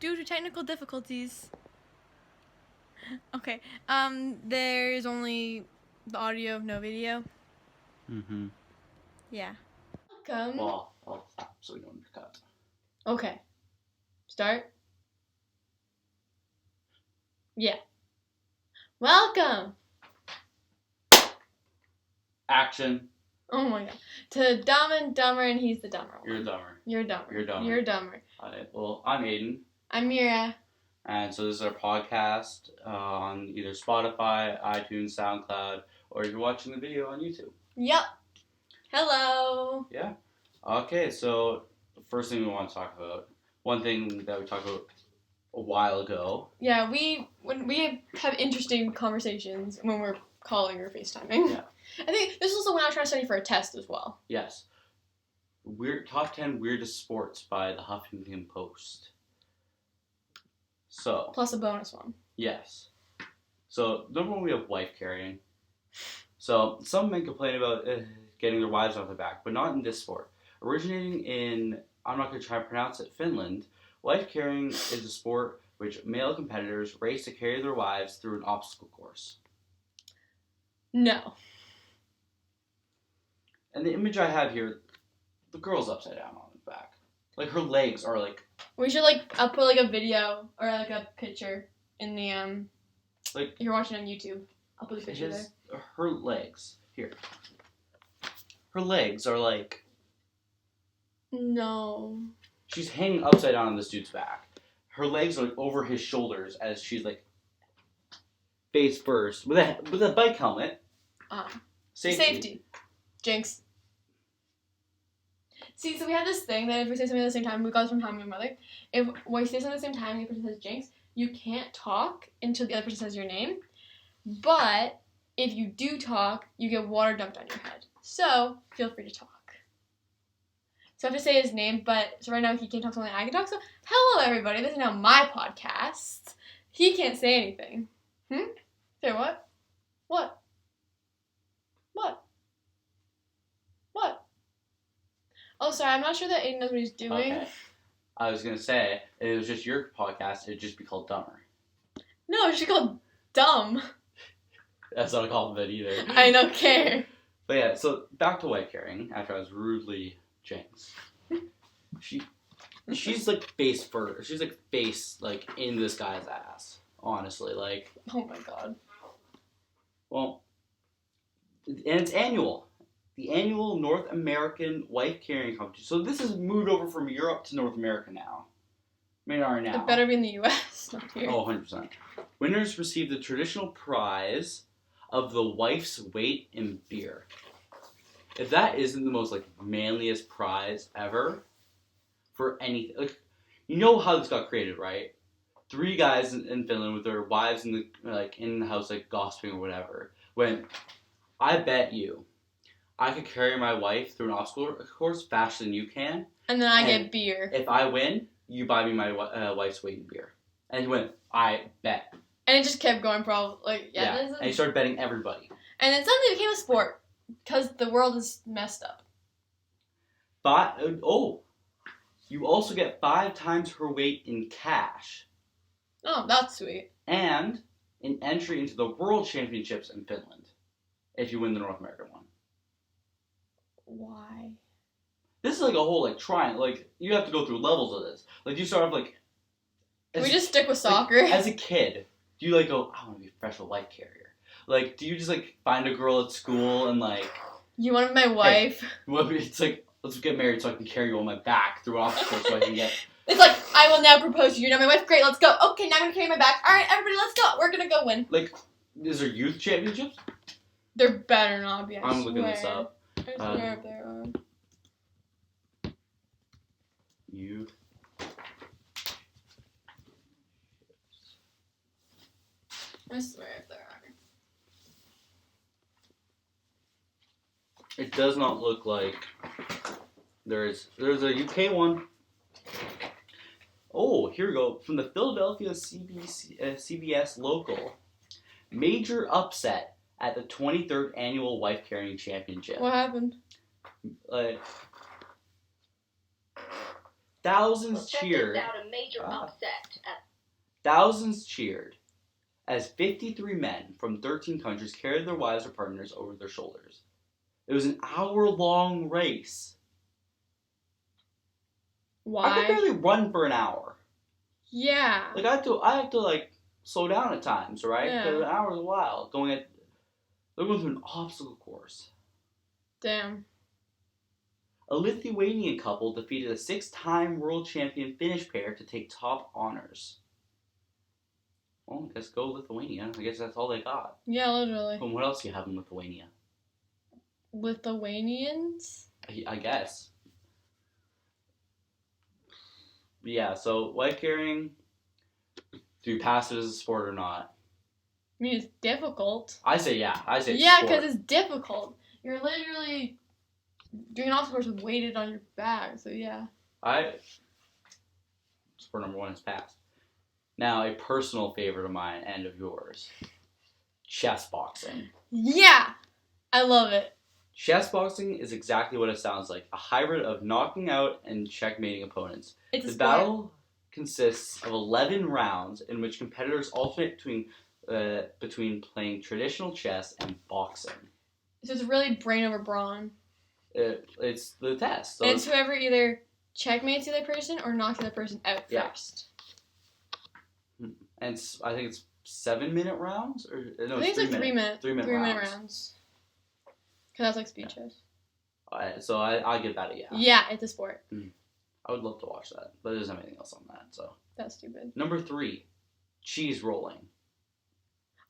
due to technical difficulties. Okay. There is only the audio, no video. Mm-hmm. Yeah. Welcome. Well, I'll stop so we don't cut. Okay. Start. Yeah. Welcome. Action. Oh my god. To Dumb and Dumber, and he's the dumber one. You're dumber. You're dumber. You're dumber. You're dumber. Well, I'm Aiden. I'm Mira. And so this is our podcast on either Spotify, iTunes, SoundCloud, or if you're watching the video on YouTube. Yep. Hello. Yeah. Okay, so the first thing we want to talk about, one thing that we talked about a while ago. Yeah, when we have interesting conversations when we're calling or FaceTiming. Yeah. I think this is also when I was trying to study for a test as well. Yes. Top 10 weirdest sports by the Huffington Post. So. Plus a bonus one. Yes. So, number one, we have wife carrying. So, some men complain about getting their wives off their back, but not in this sport. Originating in, I'm not going to try to pronounce it, Finland, wife carrying is a sport which male competitors race to carry their wives through an obstacle course. No. And the image I have here, the girl's upside down on his back. Like, her legs are like... We should, I'll put, a video or, a picture in the, if you're watching on YouTube. I'll put the picture there. Her legs, here. Her legs are like... No. She's hanging upside down on this dude's back. Her legs are, over his shoulders as she's, face first. With a bike helmet. Safety. Jinx. See, so we have this thing that if we say something at the same time, we got this from my mother. If we say something at the same time and the person says jinx, you can't talk until the other person says your name. But if you do talk, you get water dumped on your head. So feel free to talk. So I have to say his name, so right now he can't talk, so only I can talk. So hello everybody, this is now my podcast. He can't say anything. Say what? What? What? What? Oh, sorry, I'm not sure that Aiden knows what he's doing. Okay. I was going to say, if it was just your podcast, it'd just be called Dumber. No, it should be called Dumb. That's not a compliment either. I don't care. But yeah, so back to wife carrying, after I was rudely jinxed. She's face first. She's face, in this guy's ass. Honestly, Oh my god. Well, and it's annual. The annual North American wife carrying competition. So this has moved over from Europe to North America now. Now. It better be in the U.S., not here. Oh, 100%. Winners receive the traditional prize of the wife's weight in beer. If that isn't the most, manliest prize ever for anything. You know how this got created, right? 3 guys in Finland with their wives in the house, gossiping or whatever. When I bet you I could carry my wife through an obstacle course faster than you can. And then I get beer. If I win, you buy me my wife's weight in beer. And he went, I bet. And it just kept going, probably. Yeah. And he started betting everybody. And then suddenly it became a sport. Because the world is messed up. But, you also get 5 times her weight in cash. Oh, that's sweet. And an entry into the World Championships in Finland. If you win the North American one. Why? This is a whole triangle. You have to go through levels of this. You start off Can we just stick with soccer? As a kid, do you go, I want to be a professional wife carrier? Do you just find a girl at school and you want to be my wife? Hey, it's let's get married so I can carry you on my back through obstacles so I can get. It's I will now propose to you. You're not my wife. Great, let's go. Okay, now I'm gonna carry my back. All right, everybody, let's go. We're gonna go win. Is there youth championships? There better not be. I'm looking this up. I swear if there are. Youth. I swear if there are. It does not look like there's a UK one. Oh, here we go. From the Philadelphia CBS local. Major upset at the 23rd Annual Wife Carrying Championship. What happened? Thousands cheered. Check this out, a major upset. Thousands cheered as 53 men from 13 countries carried their wives or partners over their shoulders. It was an hour-long race. Why? I could barely run for an hour. Yeah. Like I have to like slow down at times, right? Because an hour is a while. They're going through an obstacle course. Damn. A Lithuanian couple defeated a 6-time world champion Finnish pair to take top honors. Well, I guess go Lithuania. I guess that's all they got. Yeah, literally. And what else do you have in Lithuania? Lithuanians? I guess. Yeah, so wife carrying, do you pass it as a sport or not? I mean, it's difficult. I say yeah. I say yeah, sport. because it's difficult. You're literally doing an obstacle course weighted on your back, so yeah. Sport number 1 is passed. Now, a personal favorite of mine and of yours. Chess boxing. Yeah! I love it. Chess boxing is exactly what it sounds like. A hybrid of knocking out and checkmating opponents. The battle consists of 11 rounds in which competitors alternate between playing traditional chess and boxing. So it's really brain over brawn. It's the test. So and it's whoever either checkmates the other person or knocks the other person out first. And I think it's 7-minute rounds? Or no, I think it's like 3 minute. 3 minute 3 minute rounds. rounds. Because that's like speed chess. Alright, so I give that a yeah. Yeah, it's a sport. I would love to watch that, but it doesn't have anything else on that, so. That's stupid. Number 3, cheese rolling.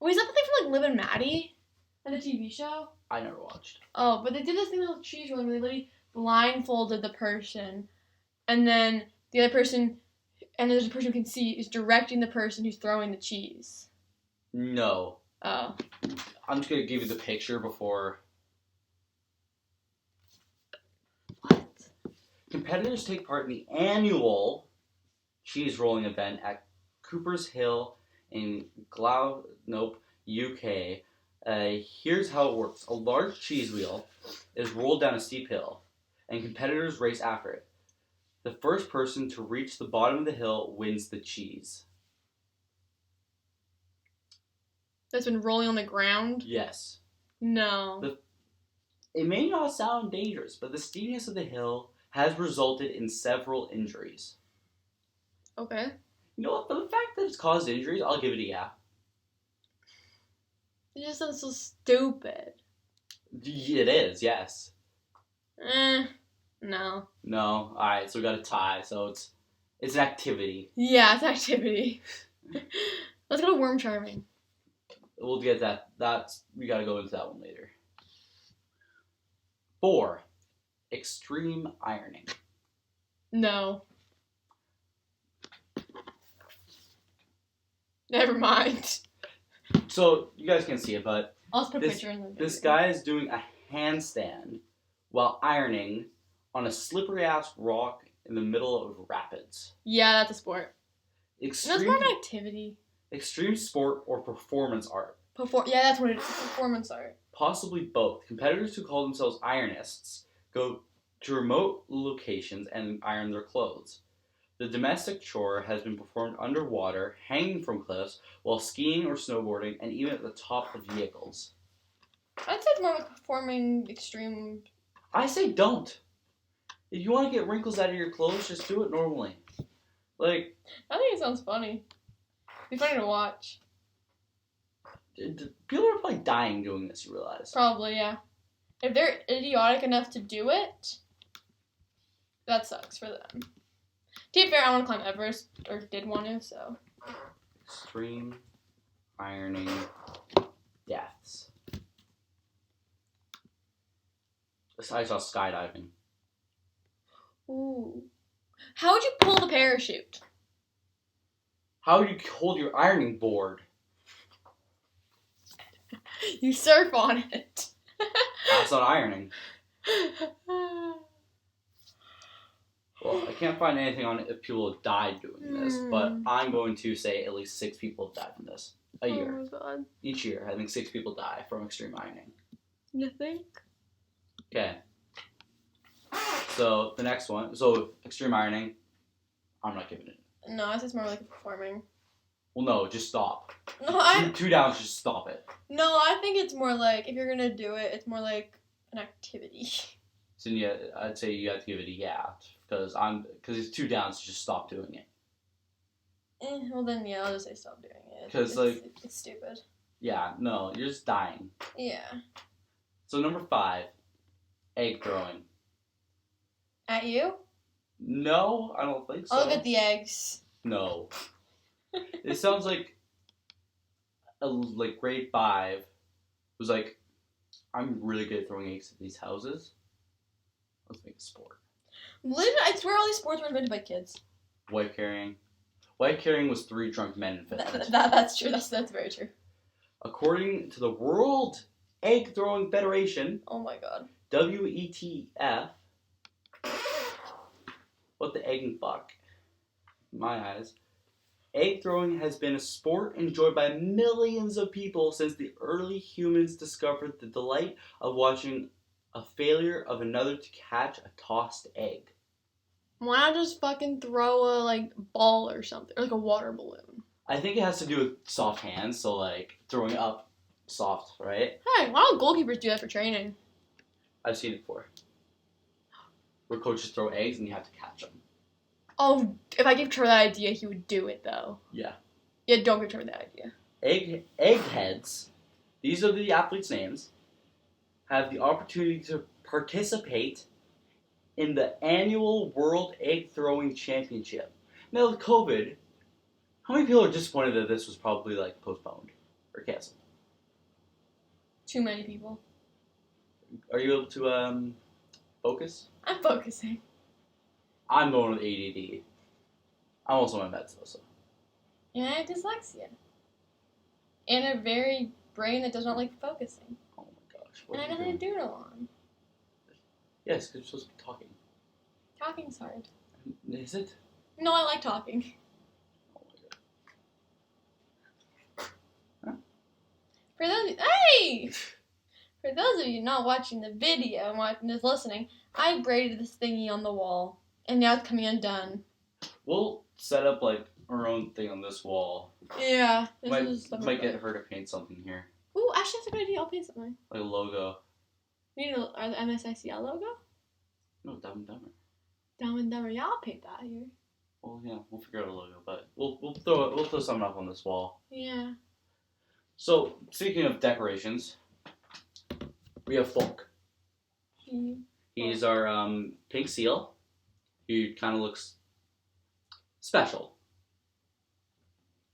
Oh, is that the thing from like Liv and Maddie? And the TV show? I never watched. Oh, but they did this thing called cheese rolling where they literally blindfolded the person. And then the other person, and there's a person who can see, is directing the person who's throwing the cheese. No. Oh. I'm just going to give you the picture before. What? Competitors take part in the annual cheese rolling event at Cooper's Hill in UK. Here's how it works. A large cheese wheel is rolled down a steep hill, and competitors race after it. The first person to reach the bottom of the hill wins the cheese. That's been rolling on the ground? Yes. No. It may not sound dangerous, but the steepness of the hill has resulted in several injuries. Okay. You know what? For the fact that it's caused injuries, I'll give it a yeah. It just sounds so stupid. It is, yes. No. No. Alright, so we got a tie, so it's an activity. Yeah, it's activity. Let's go to worm charming. We'll get that. We gotta go into that one later. 4, extreme ironing. No. Never mind. So, you guys can't see it, but I'll just put a picture in the video. This guy is doing a handstand while ironing on a slippery-ass rock in the middle of rapids. Yeah, that's a sport. That's more an activity. Extreme sport or performance art. Yeah, that's what it is. Performance art. Possibly both. Competitors who call themselves ironists go to remote locations and iron their clothes. The domestic chore has been performed underwater, hanging from cliffs, while skiing or snowboarding, and even at the top of vehicles. I'd say it's more of a performing extreme. I say don't. If you want to get wrinkles out of your clothes, just do it normally. Like, I think it sounds funny. It'd be funny to watch. People are probably dying doing this, you realize? Probably, yeah. If they're idiotic enough to do it, that sucks for them. To be fair, I want to climb Everest, or did want to, so. Extreme ironing deaths. I saw skydiving. Ooh. How would you pull the parachute? How would you hold your ironing board? You surf on it. That's not ironing. Well, I can't find anything on it if people have died doing this, but I'm going to say at least 6 people have died from this. A year. Oh my god. Each year, I think 6 people die from extreme ironing. You think? Okay. So, the next one. So, extreme ironing, I'm not giving it. No, it's just more like performing. Well, no, just stop. No, Two downs, just stop it. No, I think it's more like, if you're gonna do it, it's more like an activity. So yeah, I'd say you have to give it a yeah, because it's 2 downs, just stop doing it. Well then, yeah, I'll just say stop doing it. Because it's stupid. Yeah, no, you're just dying. Yeah. So number 5, egg throwing. At you? No, I don't think so. I'll get the eggs. No. It sounds like grade 5 was like, I'm really good at throwing eggs at these houses. Let's make a sport. Literally, I swear all these sports were invented by kids. Wife carrying. Wife carrying was 3 drunk men in Finland. That's true. That's very true. According to the World Egg Throwing Federation. Oh my god. WETF. What the egg and fuck? In my eyes. Egg throwing has been a sport enjoyed by millions of people since the early humans discovered the delight of watching a failure of another to catch a tossed egg. Why not just fucking throw a ball or something, or a water balloon? I think it has to do with soft hands, so throwing up soft, right? Hey, why don't goalkeepers do that for training? I've seen it before. Where coaches throw eggs and you have to catch them. Oh, if I gave Trevor that idea, he would do it though. Yeah. Yeah, don't give Trevor that idea. Eggheads, these are the athletes' names, have the opportunity to participate in the annual World Egg Throwing Championship. Now with COVID, how many people are disappointed that this was probably postponed or canceled? Too many people. Are you able to focus? I'm focusing. I'm going with ADD. I'm also on meds though, so. And I have dyslexia. And a very brain that does not like focusing. Oh my gosh. And I have nothing to do it on. Yes, because you're supposed to be talking. Talking's hard. Is it? No, I like talking. Oh my god. Huh? For those of you not watching the video and just listening, I braided this thingy on the wall. And now it's coming undone. We'll set up our own thing on this wall. Yeah. Might get her to paint something here. Ooh, actually that's a good idea. I'll paint something. Like a logo. You need the MSICL logo? No, Dumb and Dumber. Dumb and Dumber. Yeah, I'll paint that here. Well, yeah, we'll figure out a logo, but we'll throw something up on this wall. Yeah. So speaking of decorations, we have Folk. He's our pink seal. He kind of looks special,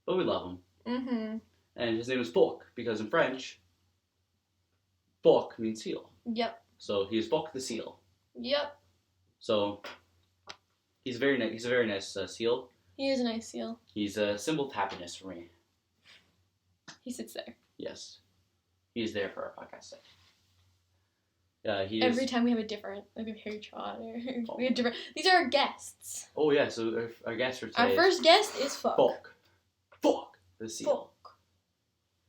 but we love him. Mm-hmm. And his name is Folk because in French, Folk means seal. Yep. So he's Folk the seal. Yep. So he's a very nice seal. He is a nice seal. He's a symbol of happiness for me. He sits there. Yes, he's there for our podcast sake. Every time we have a different, a Harry Trot, or we have different. These are our guests. Oh yeah, so our guest for today. Our first guest is Folk. Folk the seal.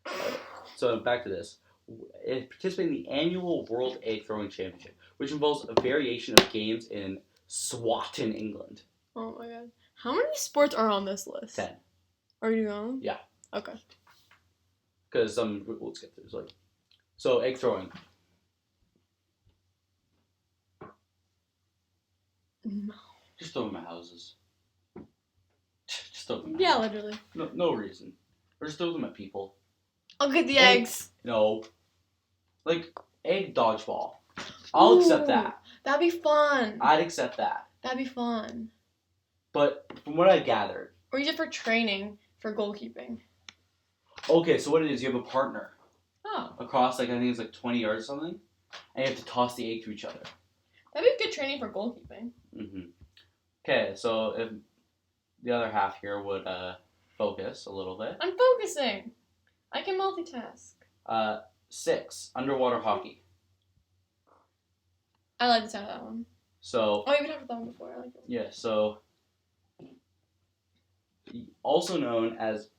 Folk. So back to this. Participate in the annual World Egg Throwing Championship, which involves a variation of games in Swatton, England. Oh my god. How many sports are on this list? 10. Are you on? Yeah. Okay. Because we'll skip through. So egg throwing. No. Just throw them at houses. Just throw them at Yeah, houses. literally. No reason. Or just throw them at people. I'll get the eggs. No. Egg dodgeball. I'll accept that. That'd be fun. I'd accept that. That'd be fun. But from what I gathered. Or use it for training for goalkeeping. Okay, so what it is, you have a partner. Oh. Across, I think it's 20 yards or something. And you have to toss the egg to each other. That'd be good training for goalkeeping. Mm-hmm. Okay, so if the other half here would focus a little bit. I'm focusing. I can multitask. 6, underwater hockey. I like the sound of that one. So. Oh, you've talked about that one before. I like it. Yeah, so. Also known as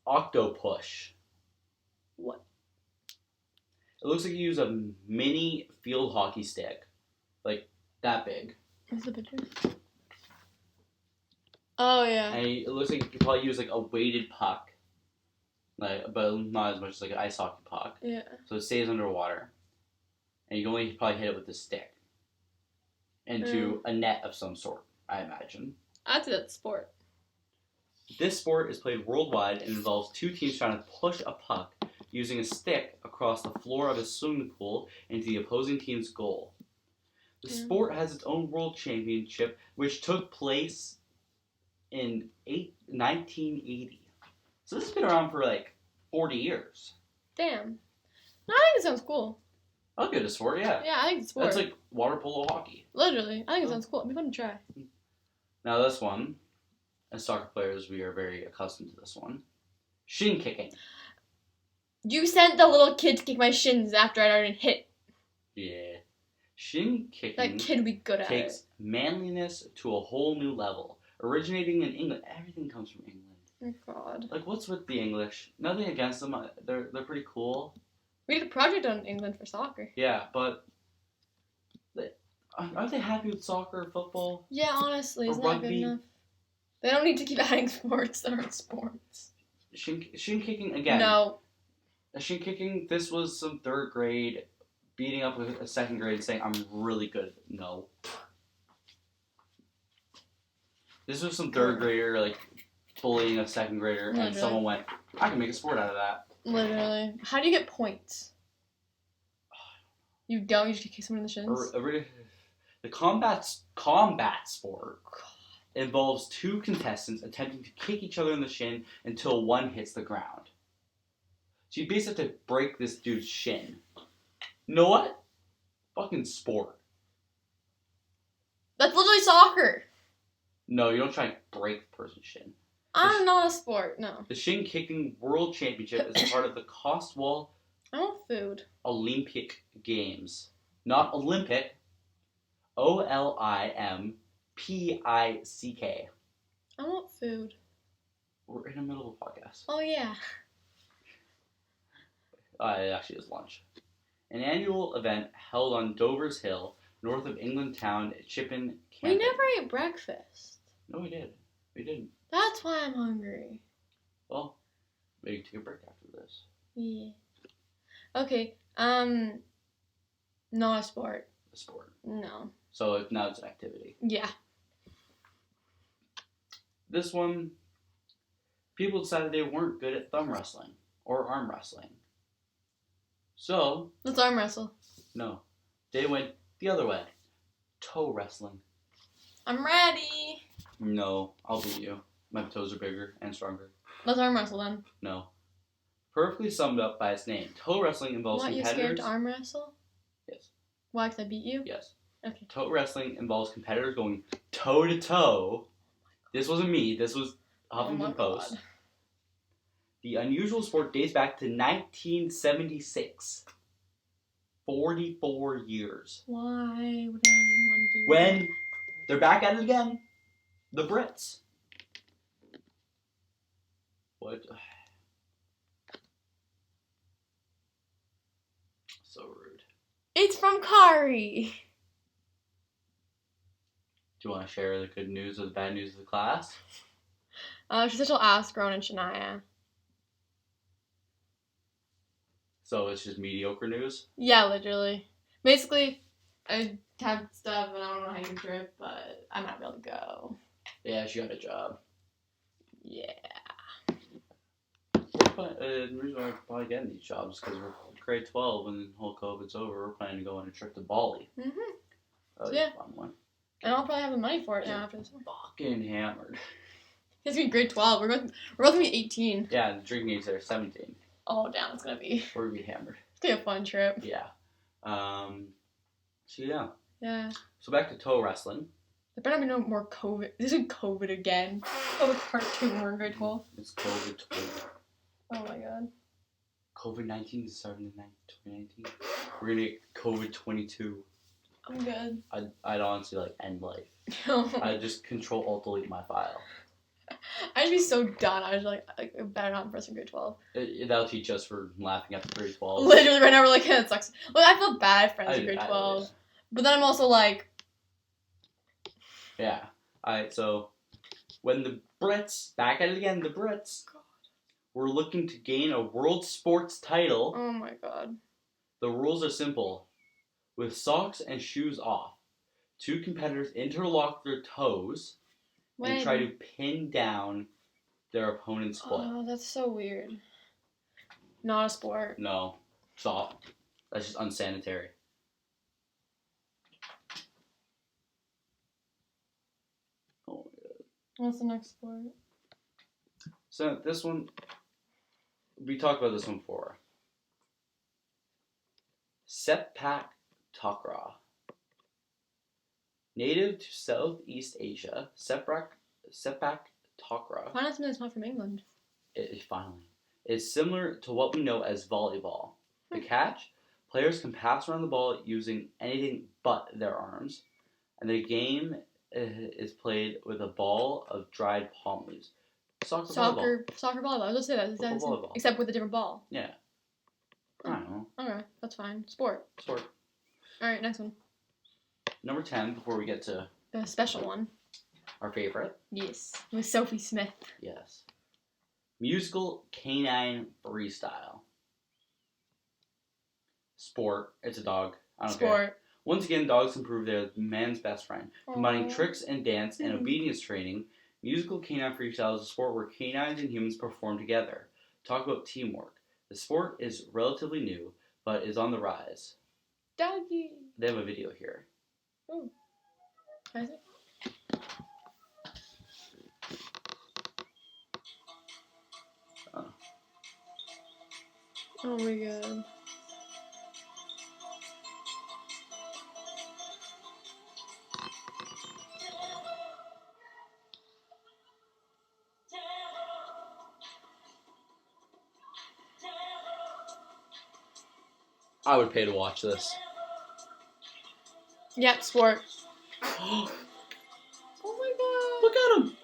octopush. What? It looks like you use a mini field hockey stick. That big. What's the picture? Oh, yeah. And it looks like you could probably use a weighted puck but not as much as like an ice hockey puck. Yeah. So it stays underwater, and you can only probably hit it with a stick into a net of some sort, I imagine. I'd say that's sport. This sport is played worldwide and involves two teams trying to push a puck using a stick across the floor of a swimming pool into the opposing team's goal. The sport has its own world championship, which took place in 1980. So this has been around for like 40 years. Damn. No, I think it sounds cool. I'll give it a sport, yeah. Yeah, I think it's sport. That's like water polo hockey. Literally. I think it sounds cool. It'd be fun to try. Now this one, as soccer players, we are very accustomed to this one. Shin kicking. You sent the little kid to kick my shins after I'd already hit. Yeah. Shin kicking That kid would be good at it. takes manliness to a whole new level. Originating in England. Everything comes from England. Oh, God. Like, what's with the English? Nothing against them. They're pretty cool. We did a project on England for soccer. Yeah, but aren't they happy with soccer or football? Yeah, honestly, Or isn't that good rugby? enough? They don't need to keep adding sports that aren't sports. Shin kicking, again. No. Shin kicking, this was some third grade beating up with a second grade saying, I'm really good at it. No. This was some third grader, like, bullying a second grader, and someone went, I can make a sport out of that. Literally. How do you get points? You don't? You just kick someone in the shins? The combat sport involves two contestants attempting to kick each other in the shin until one hits the ground. So you basically have to break this dude's shin. You know what? Fucking sport. That's literally soccer. No, you don't try and break the person's shin. I'm not a sport, no. The Shin Kicking World Championship is part of the Cotswold I want food. Olympic Games. Not Olympic. Olimpick. I want food. We're in the middle of a podcast. Oh, yeah. It actually is lunch. An annual event held on Dover's Hill, north of England town, Chippen We Camping. never ate breakfast. No, we did. We didn't. That's why I'm hungry. Well, maybe take a break after this. Yeah. Okay, not a sport. A sport. No. So now it's an activity. Yeah. This one, people decided they weren't good at thumb wrestling or arm wrestling. So, Let's arm wrestle. no. They went the other way. Toe wrestling. I'm ready. No, I'll beat you. My toes are bigger and stronger. Let's arm wrestle then. No. Perfectly summed up by its name. Toe wrestling involves What, you competitors. scared to arm wrestle? Yes. Why, 'cause I beat you? Yes. Okay. Toe wrestling involves competitors going toe to toe. This wasn't me. This was Huffington Post. God. The unusual sport dates back to 1976. 44 years. Why would anyone do When they're back at it again. The Brits. What? So rude. It's from Kari. Do you want to share the good news or the bad news of the class? She said she'll ask Ron and Shania. So it's just mediocre news? Yeah, literally. Basically, I have stuff and I don't know how you can trip, but I might be able to go. Yeah, she got a job. Yeah. The reason why we're probably getting these jobs is because we're grade 12 and the whole COVID's over. We're planning to go on a trip to Bali. Mm-hmm. That was Yeah. a fun one. And I'll probably have the money for it now after this one. Fucking hammered. It's gonna be grade 12. We're both gonna be 18. Yeah, the drinking age there is 17. Oh, damn, it's gonna be. We're gonna be hammered. It's gonna be a fun trip. Yeah. So yeah. Yeah. So back to toe wrestling. There better be no more COVID. This is COVID again. COVID part 2 when we're in grade 12. It's COVID 20. Oh my god. COVID-19 is starting in 2019. We're gonna get COVID 22. I'm good. I'd honestly end life. I'd just Control Alt Delete my file. I'd just be so done. I was like better not impress in grade 12. That'll teach us for laughing at the grade 12. Literally right now we're like, yeah, it sucks. Look, I feel bad friends in grade I 12. But then I'm also like... Yeah. Alright, so when the Brits, back at it again, the Brits, We're looking to gain a world sports title. Oh my god. The rules are simple. With socks and shoes off, 2 competitors interlock their toes and try to pin down their opponent's foot. Oh, that's so weird. Not a sport. No. Stop. That's just unsanitary. Oh my god. What's the next sport? So this one, we talked about this one before. Sepak takraw. Native to Southeast Asia, sepak takraw. Why not something that's not from England? Finally. It's similar to what we know as volleyball. The catch, players can pass around the ball using anything but their arms, and the game is played with a ball of dried palm leaves. Soccer volleyball. I was going to say that. Volleyball. Except with a different ball. Yeah. I don't know. Okay, that's fine. Sport. Alright, next one. Number 10, before we get to The special one. our favorite. Yes. With Sophie Smith. Yes. Musical canine freestyle. Sport. It's a dog. I don't care. Once again, dogs can prove they're man's best friend. Combining tricks and dance and obedience training, musical canine freestyle is a sport where canines and humans perform together. Talk about teamwork. The sport is relatively new, but is on the rise. Doggy. They have a video here. Oh. Is it? Oh my god. I would pay to watch this. Yep, sport. Oh my god. Look at him.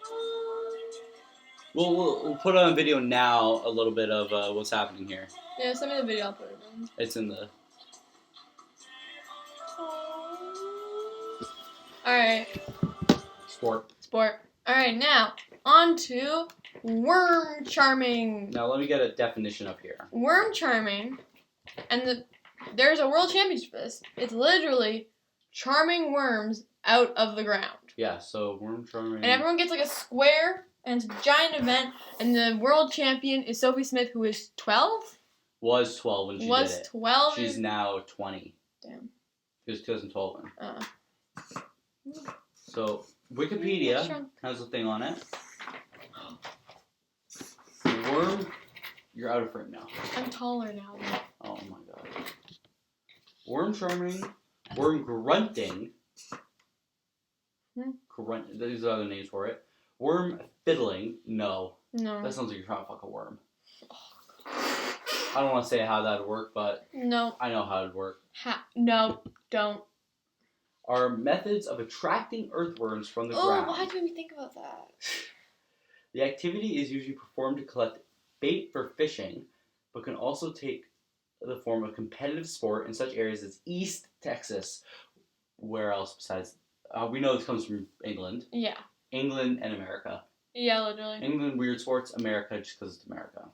We'll put on video now a little bit of what's happening here. Yeah, send me the video, I'll put it in. It's in the... Alright. Sport. Alright, now, on to worm charming. Now let me get a definition up here. Worm charming, and there's a world championship for this. It's literally charming worms out of the ground. Yeah, so worm charming... And everyone gets like a square, and it's a giant event, and the world champion is Sophie Smith, who is 12? Was 12 when she did it. Was 12? She's now 20. Damn. It was 2012 then. So, Wikipedia has a thing on it. Worm... You're out of frame now. I'm taller now. Oh my god. Worm charming, worm grunting. Grunt. These are other names for it. Worm fiddling. No. That sounds like you're trying to fuck a worm. I don't want to say how that would work, but no. I know how it would work. No, don't. Are methods of attracting earthworms from the ground. Oh, why didn't we think about that? The activity is usually performed to collect bait for fishing, but can also take the form of competitive sport in such areas as East Texas. Where else besides... we know this comes from England. Yeah. England and America. Yeah, literally. England, weird sports. America, just because it's America.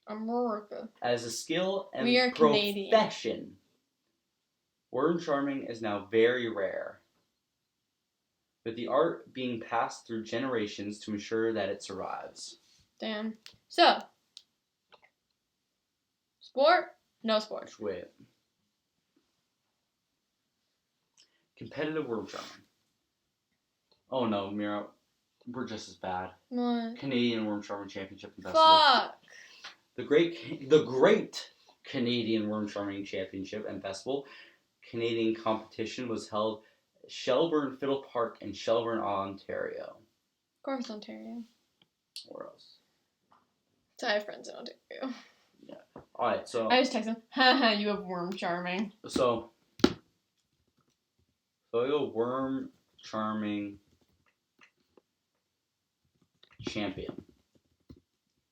America. As a skill and we are profession, Canadian. Worm charming is now very rare, with the art being passed through generations to ensure that it survives. Damn. So, sport? No sport. Wait. Competitive worm charming. Oh no, Mira, we're just as bad. What? Canadian Worm Charming Championship and Festival. Fuck! The great Canadian Worm Charming Championship and Festival Canadian competition was held at Shelburne Fiddle Park in Shelburne, Ontario. Of course, Ontario. Where else? So I have friends in Ontario. Yeah. Alright, so... I just text them, haha, you have worm charming. So I go Worm Charming Champion.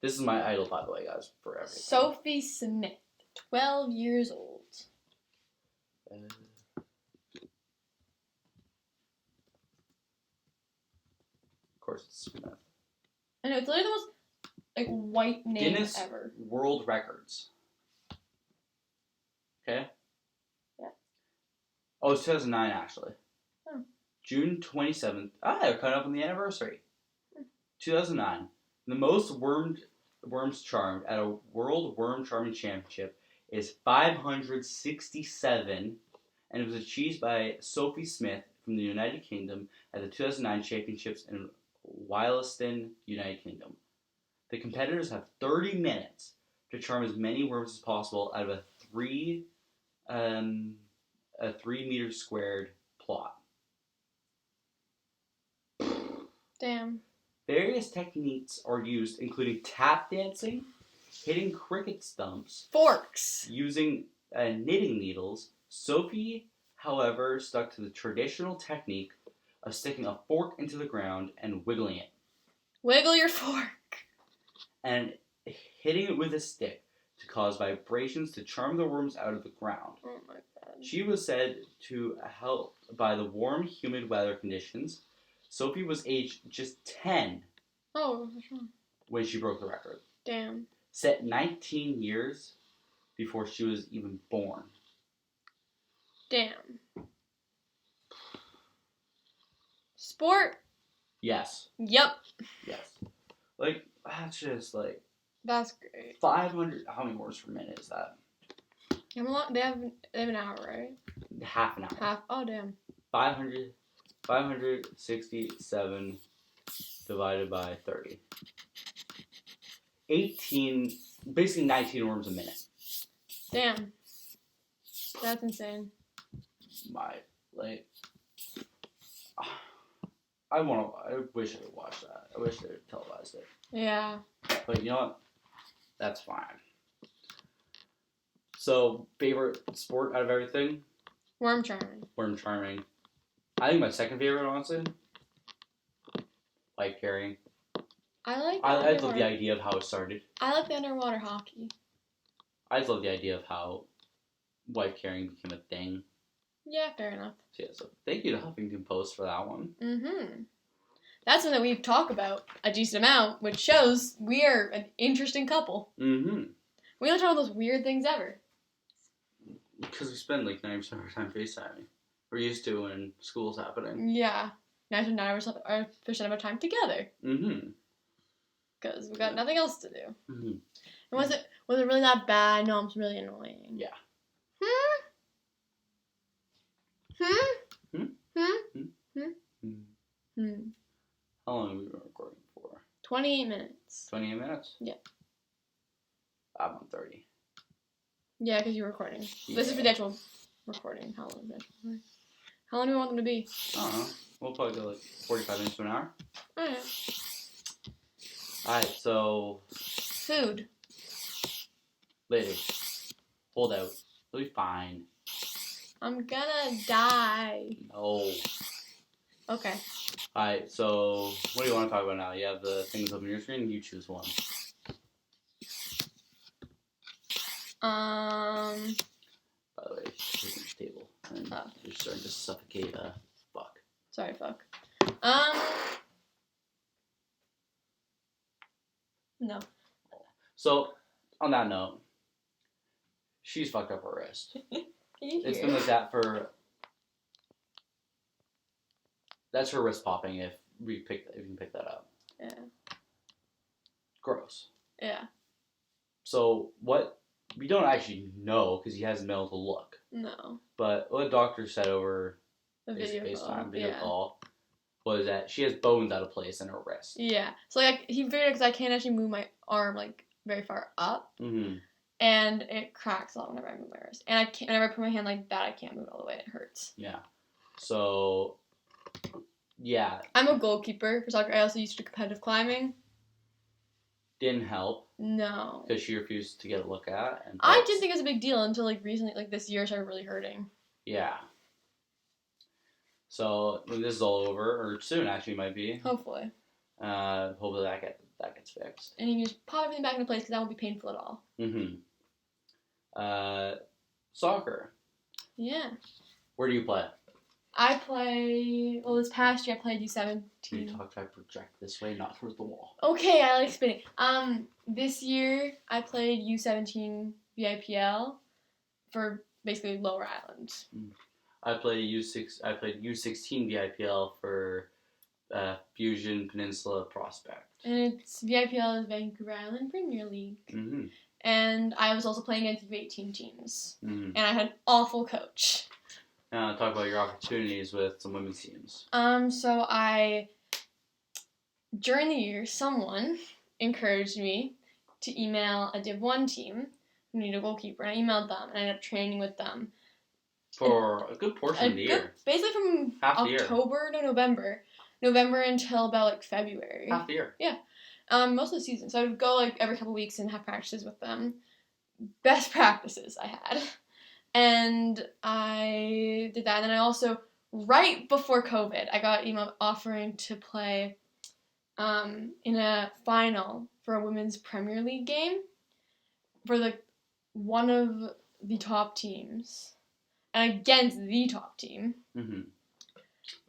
This is my idol, by the way, guys, for everything. Sophie Smith, 12 years old. Of course, it's Smith. I know, it's literally the most like white name Guinness ever. World Records. Okay? Yeah. Oh, it's 2009 actually. Oh. June 27th. They're cutting up on the anniversary. 2009. The most worms charmed at a World Worm Charming Championship is 567, and it was achieved by Sophie Smith from the United Kingdom at the 2009 Championships in Williston, United Kingdom. The competitors have 30 minutes to charm as many worms as possible out of a 3 meter squared plot. Damn. Various techniques are used, including tap dancing, hitting cricket stumps, Forks, using knitting needles. Sophie, however, stuck to the traditional technique of sticking a fork into the ground and wiggling it. Wiggle your fork. And hitting it with a stick to cause vibrations to charm the worms out of the ground. Oh my god. She was said to help by the warm, humid weather conditions. Sophie was aged just 10 when she broke the record. Damn. Set 19 years before she was even born. Damn. Sport? Yes. Yep. Yes. Like, that's just like... That's great. 500... How many words per minute is that? They have an hour, right? Half an hour. Half. Oh, damn. 567 divided by 30. basically 19 worms a minute. Damn. That's insane. I wish I could watch that. I wish they had televised it. Yeah. But you know what? That's fine. So, favorite sport out of everything? Worm charming. Worm charming. I think my second favorite, honestly, wife carrying. I love the idea of how it started. I like the underwater hockey. I just love the idea of how wife carrying became a thing. Yeah, fair enough. So thank you to Huffington Post for that one. Mm-hmm. That's one that we talk about a decent amount, which shows we are an interesting couple. Mm-hmm. We don't talk about those weird things ever. Because we spend like 90% of our time FaceTiming. We're used to when school's happening. Yeah. 99% of our time together. Mm-hmm. Because we got nothing else to do. Mm-hmm. And was it really that bad? No, it's really annoying. Yeah. How long have we been recording for? 28 minutes. 28 minutes? Yeah. I'm on 30. Yeah, because you're recording. Yeah. This is for the actual recording. How long is that? How long do we want them to be? I don't know. We'll probably go like 45 minutes to an hour. Alright. Alright, so... Food. Lady, hold out. It'll be fine. I'm gonna die. No. Okay. Alright, so what do you want to talk about now? You have the things up on your screen, you choose one. By the way, she's on this table. And you're starting to suffocate, fuck. Sorry, fuck. No. So, on that note, she's fucked up her wrist. It's been like that for... That's her wrist popping if you can pick that up. Yeah. Gross. Yeah. So, what... We don't actually know because he hasn't been able to look. No. But what the doctor said over The video call was that she has bones out of place in her wrist. Yeah. So like he figured because I can't actually move my arm like very far up, and it cracks a lot whenever I move my wrist. And I can't whenever I put my hand like that, I can't move it all the way. It hurts. Yeah. So. Yeah. I'm a goalkeeper for soccer. I also used to do competitive climbing. Didn't help. No. Because she refused to get a look at. And I didn't think it was a big deal until like recently, like this year started really hurting. Yeah. So when this is all over, or soon actually might be. Hopefully. Hopefully that gets fixed. And you can just pop everything back into place because that won't be painful at all. Soccer. Yeah. Where do you play? This past year I played U17. You talk to I project this way, not towards the wall. Okay, I like spinning. This year I played U17 VIPL for basically Lower Islands. I played U16 VIPL for Fusion Peninsula Prospect. And it's VIPL is Vancouver Island Premier League. Mm-hmm. And I was also playing against U18 teams. Mm-hmm. And I had an awful coach. Talk about your opportunities with some women's teams. During the year, someone encouraged me to email a Div 1 team who needed a goalkeeper. And I emailed them, and I ended up training with them. For a good portion of the year. Basically from October to November. November until about, like, February. Half the year. Yeah. Most of the season. So I would go, like, every couple weeks and have practices with them. Best practices I had. And I did that. And then I also, right before COVID, I got an email offering to play in a final for a women's Premier League game for one of the top teams and against the top team. Mm-hmm.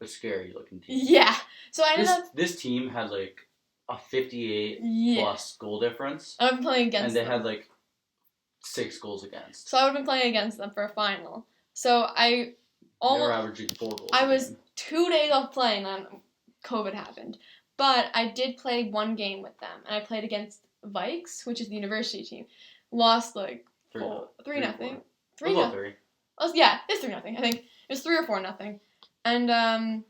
A scary looking team. Yeah. So I ended up. This team had like a 58 plus goal difference. I've been playing against them. And they had like 6 goals against. So I would have been playing against them for a final. So they were averaging 4 goals. I was 2 days off playing when COVID happened. But I did play one game with them. And I played against Vikes, which is the university team. Lost like 3-0. 3-0. 3-0. Yeah, it's 3-0. I think it was 3 or 4-0. And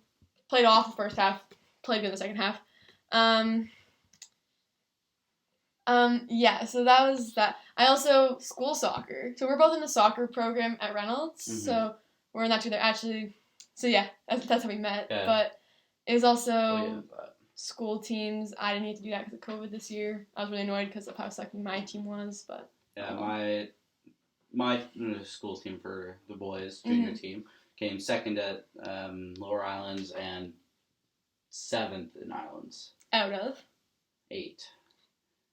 played off the first half. Played good in the second half. Yeah, so that was that. I also school soccer. So we're both in the soccer program at Reynolds. Mm-hmm. So we're in that together. Actually, so yeah, that's how we met. Yeah. But it was also school teams. I didn't get to do that because of COVID this year. I was really annoyed because of how sucky my team was. But yeah, my school team for the boys junior team came second at Lower Islands and 7th in Islands. Out of 8.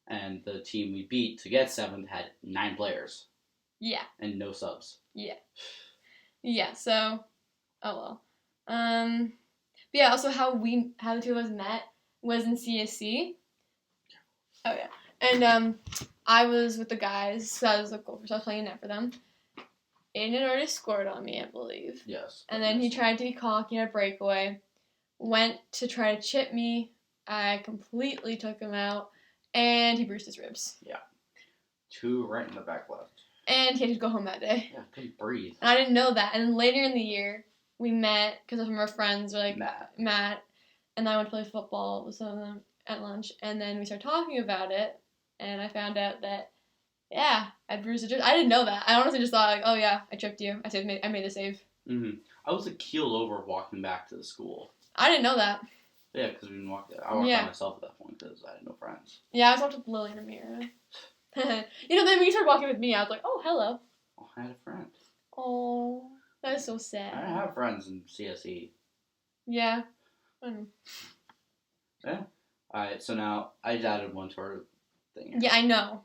And the team we beat to get 7th had 9 players. Yeah. And no subs. Yeah. Yeah, so, oh well. But yeah, also how the two of us met was in CSC. Oh yeah. And I was with the guys, so I was a goalkeeper, so I was playing a net for them. Aiden had already scored on me, I believe. Yes. And then he tried to be cocky at a breakaway. Went to try to chip me. I completely took him out. And he bruised his ribs. Yeah. 2 right in the back left. And he had to go home that day. Yeah, couldn't breathe. And I didn't know that. And then later in the year, we met, because some of our friends were like, Matt. And I went to play football with some of them at lunch. And then we started talking about it. And I found out that, yeah, I bruised his ribs. I didn't know that. I honestly just thought, like, oh yeah, I tripped you. I made the save. Mm-hmm. I was keeled over walking back to the school. I didn't know that. Yeah, because we didn't walk there. I walked by myself at that point because I had no friends. Yeah, I was walking with Lily and Amira. Then when you started walking with me, I was like, oh, hello. Oh, I had a friend. Oh, that is so sad. I didn't have friends in CSE. Yeah. Yeah. Alright, so now I just added one to our thing here. Yeah, I know.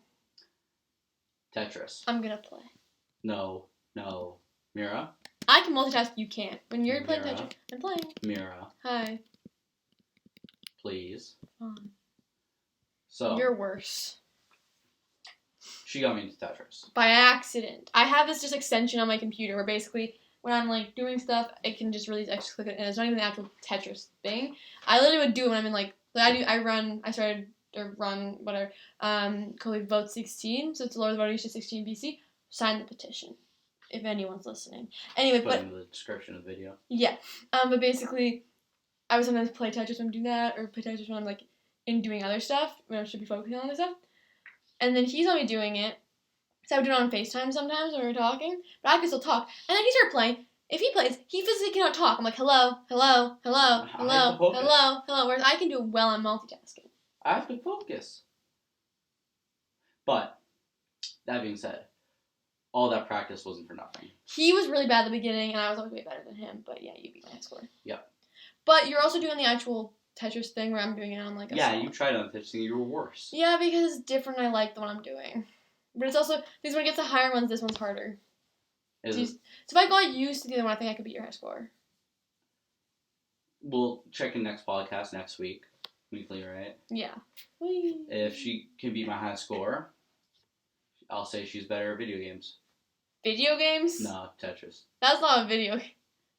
Tetris. I'm gonna play. No. Mira? I can multitask, you can't. When you're playing Tetris, I'm playing. Mira. Hi. Please. Fine. So. You're worse. She got me into Tetris. By accident. I have this just extension on my computer where basically when I'm like doing stuff, it can just really just click it, and it's not even the actual Tetris thing. I literally would do it when I'm in like I started whatever, called Vote16, so it's Lord of the Vote16 BC. Sign the petition. If anyone's listening. Anyway, put it in the description of the video. Yeah. But basically, I would sometimes play Tetris when I'm doing that, or play Tetris when I'm like in doing other stuff, when I should be focusing on other stuff. And then he saw me doing it, so I would do it on FaceTime sometimes when we were talking, but I could still talk. And then he started playing. If he plays, he physically cannot talk. I'm like, hello, whereas I can do it well on multitasking. I have to focus. But, that being said, all that practice wasn't for nothing. He was really bad at the beginning, and I was always way better than him, but yeah, you beat my high score. Yep. But you're also doing the actual Tetris thing where I'm doing it on like a Yeah, you tried on Tetris thing, you were worse. Yeah, because it's different, I like the one I'm doing. But it's also, because when it gets to higher ones, this one's harder. So if I got used to the other one, I think I could beat your high score. we'll check in next podcast next week. Weekly, right? Yeah. If she can beat my high score, I'll say she's better at video games. Video games? No, Tetris. That's not a video game.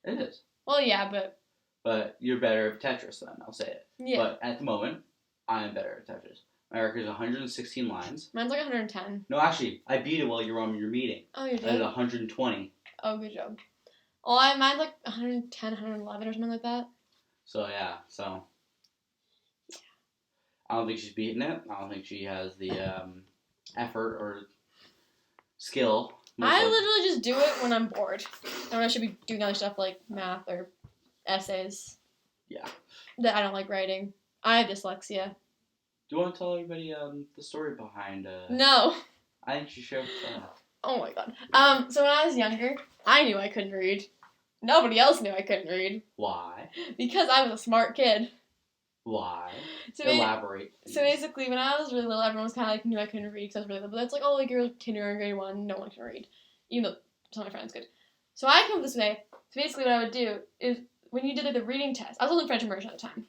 It is. Well, yeah, but... But you're better at Tetris then, I'll say it. Yeah. But at the moment, I'm better at Tetris. My record is 116 lines. Mine's like 110. No, actually, I beat it while you were on your meeting. Oh, you did? I did 120. Oh, good job. Well, mine's like 110, 111 or something like that. So, yeah. I don't think she's beaten it. I don't think she has the effort or skill. I literally just do it when I'm bored. And when I should be doing other stuff like math or essays. Yeah. That I don't like writing. I have dyslexia. Do you want to tell everybody the story behind... No. I think she should. Oh my god. So when I was younger, I knew I couldn't read. Nobody else knew I couldn't read. Why? Because I was a smart kid. Why? So Elaborate. So basically, when I was really little, everyone was kind of like knew I couldn't read because I was really little. But that's like, oh, like you're kindergarten, grade 1, no one can read, even though some of my friends could. So I came up this way. So basically, what I would do is when you did like, the reading test, I was only French immersion at the time.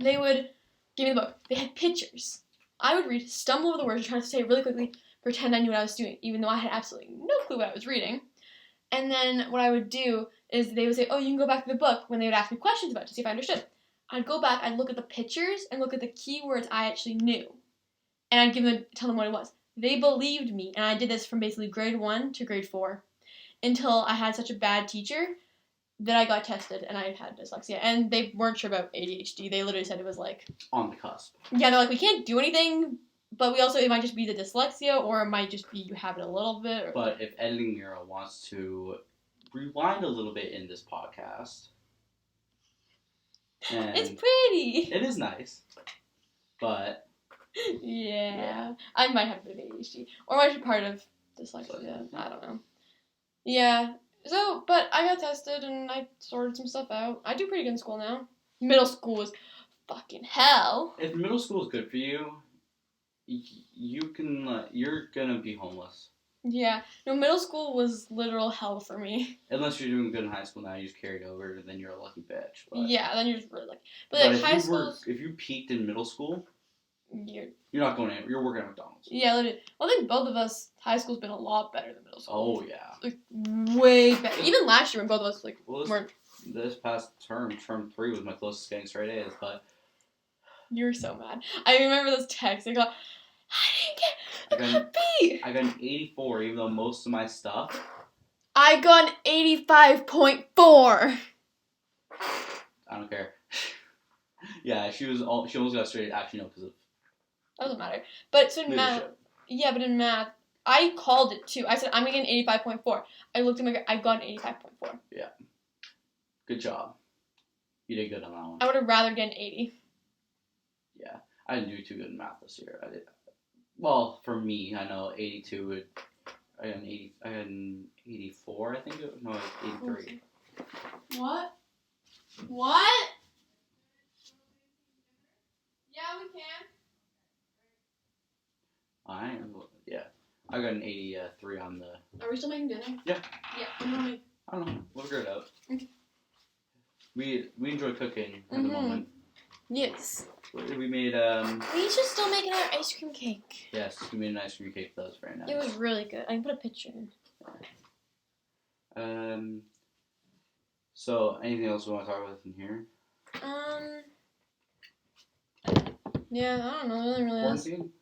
They would give me the book. They had pictures. I would read, stumble over the words, try to say it really quickly, pretend I knew what I was doing, even though I had absolutely no clue what I was reading. And then what I would do is they would say, oh, you can go back to the book when they would ask me questions about it to see if I understood. I'd go back, I'd look at the pictures and look at the keywords I actually knew. And I'd tell them what it was. They believed me, and I did this from basically grade 1 to grade 4 until I had such a bad teacher that I got tested and I had dyslexia. And they weren't sure about ADHD. They literally said it was like... on the cusp. Yeah, they're like, we can't do anything, but it might just be the dyslexia, or it might just be you have it a little bit. Or... But if Editing Mira wants to rewind a little bit in this podcast... It's pretty. It is nice, but yeah, I might have a bit of ADHD, or I might be part of dyslexia. I don't know. Yeah. So, but I got tested and I sorted some stuff out. I do pretty good in school now. Middle school was fucking hell. If middle school is good for you, you're gonna be homeless. Yeah. No, middle school was literal hell for me. Unless you're doing good in high school now, you just carried over, and then you're a lucky bitch. But, yeah, then you're just really lucky. But like high school, if you peaked in middle school, you're not going anywhere. You're working at McDonald's. Yeah, literally. Well, I think both of us, high school's been a lot better than middle school. Oh yeah. Like way better. Even last year when both of us weren't. This past term 3 was my closest getting straight A's, but you were so mad. I remember those texts. I got B. I got an 84, even though most of my stuff. I got an 85.4. I don't care. Yeah, she almost got straight. Actually, no, because of. Doesn't matter. But so in math, yeah, but in math, I called it too. I said I'm gonna get an 85.4. I looked at my grade. I got an 85.4. Yeah. Good job. You did good on that one. I would have rather get an 80. Yeah, I didn't do too good in math this year. I did. Well, for me, I know 82 would. I had an 84, I think. No, 83. What? What? Yeah, we can. Yeah. I got an 83 on the... Are we still making dinner? Yeah. Yeah. I don't know. We'll figure it out. Okay. We enjoy cooking at the moment. Yes. We made, We should still make our ice cream cake. Yes, we made an ice cream cake that was very nice. It was really good. I can put a picture in. So, anything else we want to talk about in here? Yeah, I don't know. Nothing really else. Quarantine?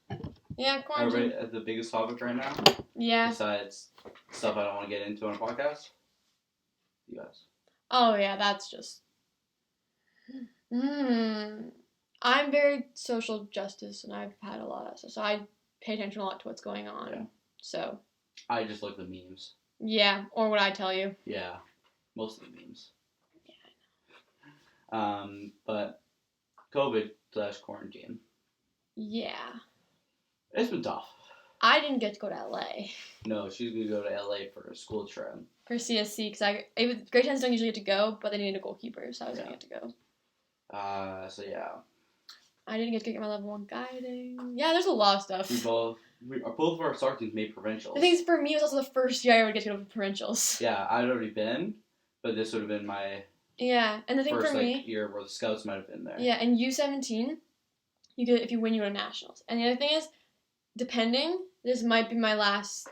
Yeah, quarantine. Everybody at the biggest topic right now? Yeah. Besides stuff I don't want to get into on a podcast? You guys. Oh, yeah, that's just... I'm very social justice, and I've had a lot of stuff, so I pay attention a lot to what's going on. Yeah. So. I just look at the memes. Yeah, or what I tell you. Yeah, most of the memes. Yeah, I know. But COVID/quarantine. Yeah. It's been tough. I didn't get to go to LA. No, she's gonna go to LA for a school trip. For CSC, because grade 10s don't usually get to go, but they needed a goalkeeper, so I was gonna get to go. So yeah. I didn't get to get my level 1 guiding. Yeah, there's a lot of stuff. Both of our start teams made provincials. The thing is, for me, it was also the first year I would get to go to provincials. Yeah, I'd already been, but this would have been my Yeah, and the thing first for me, year where the scouts might have been there. yeah, and U17, you get if you win, you go to nationals. And the other thing is, depending, this might have been my last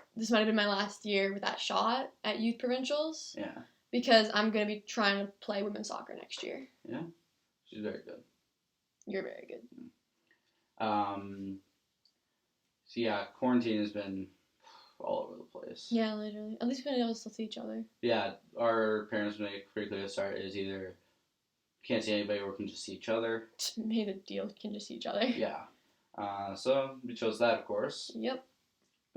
year with that shot at youth provincials. Yeah. Because I'm gonna be trying to play women's soccer next year. Yeah, she's very good. You're very good. So yeah, quarantine has been all over the place. Yeah, literally. At least we've been able to still see each other. Yeah, our parents make it pretty clear at the start is either can't see anybody or can just see each other. Made a deal, can just see each other. Yeah. So we chose that, of course. Yep.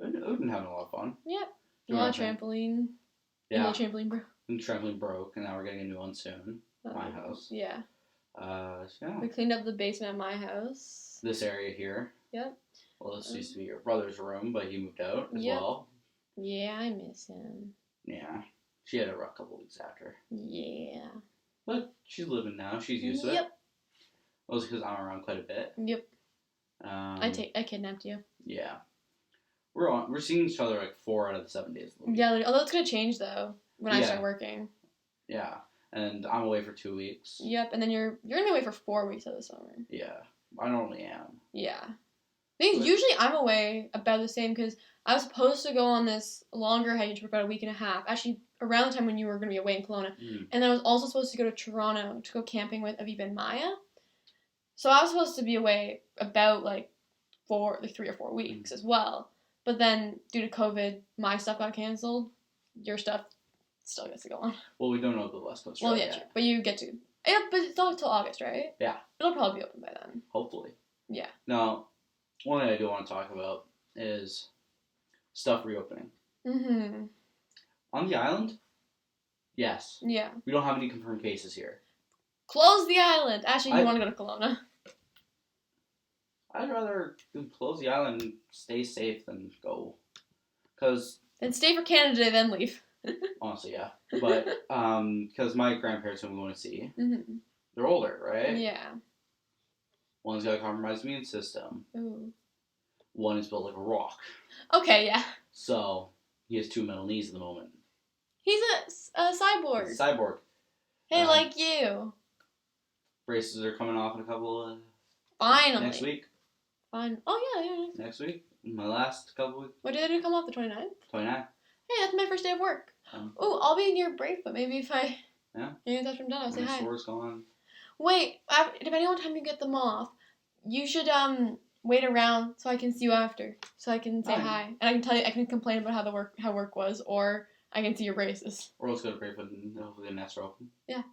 We've been having a lot of fun. Yep. A lot of trampoline. Yeah. The trampoline broke. The trampoline broke, and now we're getting a new one soon. My house. Yeah. So yeah. We cleaned up the basement at my house. This area here. Yep. Well, this used to be your brother's room, but he moved out as well. Yeah, I miss him. Yeah. She had a rough couple weeks after. Yeah. But she's living now. She's used to it. Yep. Mostly because I'm around quite a bit. Yep. I kidnapped you. Yeah. We're seeing each other like 4 out of the 7 days of the week. Yeah, although it's gonna change though when I start working. Yeah. And I'm away for 2 weeks. Yep, and then you're gonna be away for 4 weeks of the summer. Yeah. I normally am. Yeah. Usually I'm away about the same because I was supposed to go on this longer hiking trip for about a week and a half. Actually, around the time when you were going to be away in Kelowna. Mm. And I was also supposed to go to Toronto to go camping with Aviva and Maya. So I was supposed to be away about 3 or 4 weeks as well. But then due to COVID, my stuff got canceled. Your stuff still gets to go on. Well, we don't know the West Coast. Well, yeah, true. But you get to. Yeah, but it's not until August, right? Yeah. It'll probably be open by then. Hopefully. Yeah. Now, one thing I do want to talk about is stuff reopening. Mm-hmm. On the island, yes. Yeah. We don't have any confirmed cases here. Close the island. Actually, you want to go to Kelowna. I'd rather close the island and stay safe than go. Then stay for Canada Day, then leave. Honestly, yeah. But, because my grandparents who we want to see, they're older, right? Yeah. One's got a compromised immune system. Ooh. One is built like a rock. Okay, yeah. So, he has 2 metal knees at the moment. He's a cyborg. He's a cyborg. Hey, like you. Braces are coming off in a couple Finally. next week. Fine. Oh, yeah. Next week. My last couple weeks. What day did it come off? The 29th? 29. Hey, that's my first day of work. Ooh, I'll be near Bravefoot. Maybe if I... Yeah. Maybe after I'm done, I'll say hi. Store's gone. Wait, depending on what time you get them off, you should wait around so I can see you after, so I can say hi, and I can tell you, I can complain about how work was, or I can see your braces. Or let's go to Bravefoot and hopefully the nets are open. Yeah.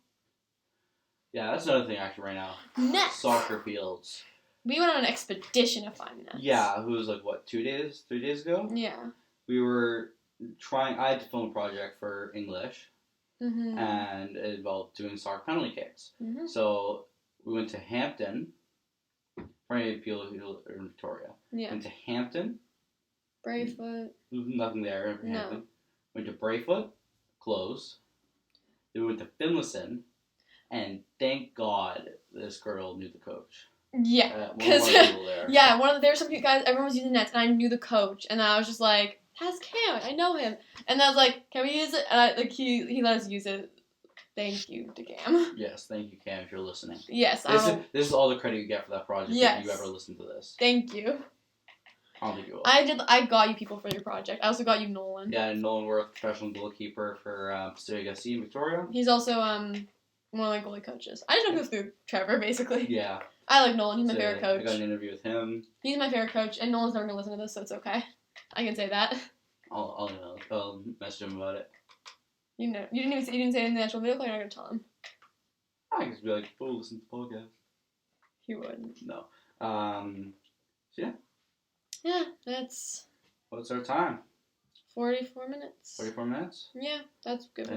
Yeah, that's another thing actually right now. Nets. Soccer fields. We went on an expedition to find nets. Yeah, it was 3 days ago? Yeah. We were trying. I had to film a project for English. Mm-hmm. And it involved doing soccer penalty kicks. Mm-hmm. So we went to Hampton, for any people who are in Victoria. Yeah. Went to Hampton. Bravefoot. Nothing there in Hampton. No. Went to Bravefoot, closed. Then we went to Finlayson, and thank God this girl knew the coach. Yeah, because there were some guys. Everyone was using nets, and I knew the coach, and I was just like, "That's Cam, I know him." And I was like, "Can we use it?" And he let us use it. Thank you to Cam. Yes, thank you, Cam, if you're listening. Yes, this is all the credit you get for that project. Yes. If you ever listen to this. Thank you. I don't think you will. I got you people for your project. I also got you Nolan. Yeah, and Nolan Worth, professional goalkeeper for Pacific FC in Victoria. He's also one of my goalie coaches. I just know people through Trevor, basically. Yeah. I like Nolan. He's my favorite coach. I got an interview with him. He's my favorite coach, and Nolan's never gonna listen to this, so it's okay. I can say that. I'll message him about it. You didn't say anything in the actual video call. You're not gonna tell him. I can just be like, "Oh, listen to the podcast." He wouldn't. No. So yeah. Yeah, that's. What's our time? 44 minutes. 44 minutes. Yeah, that's good.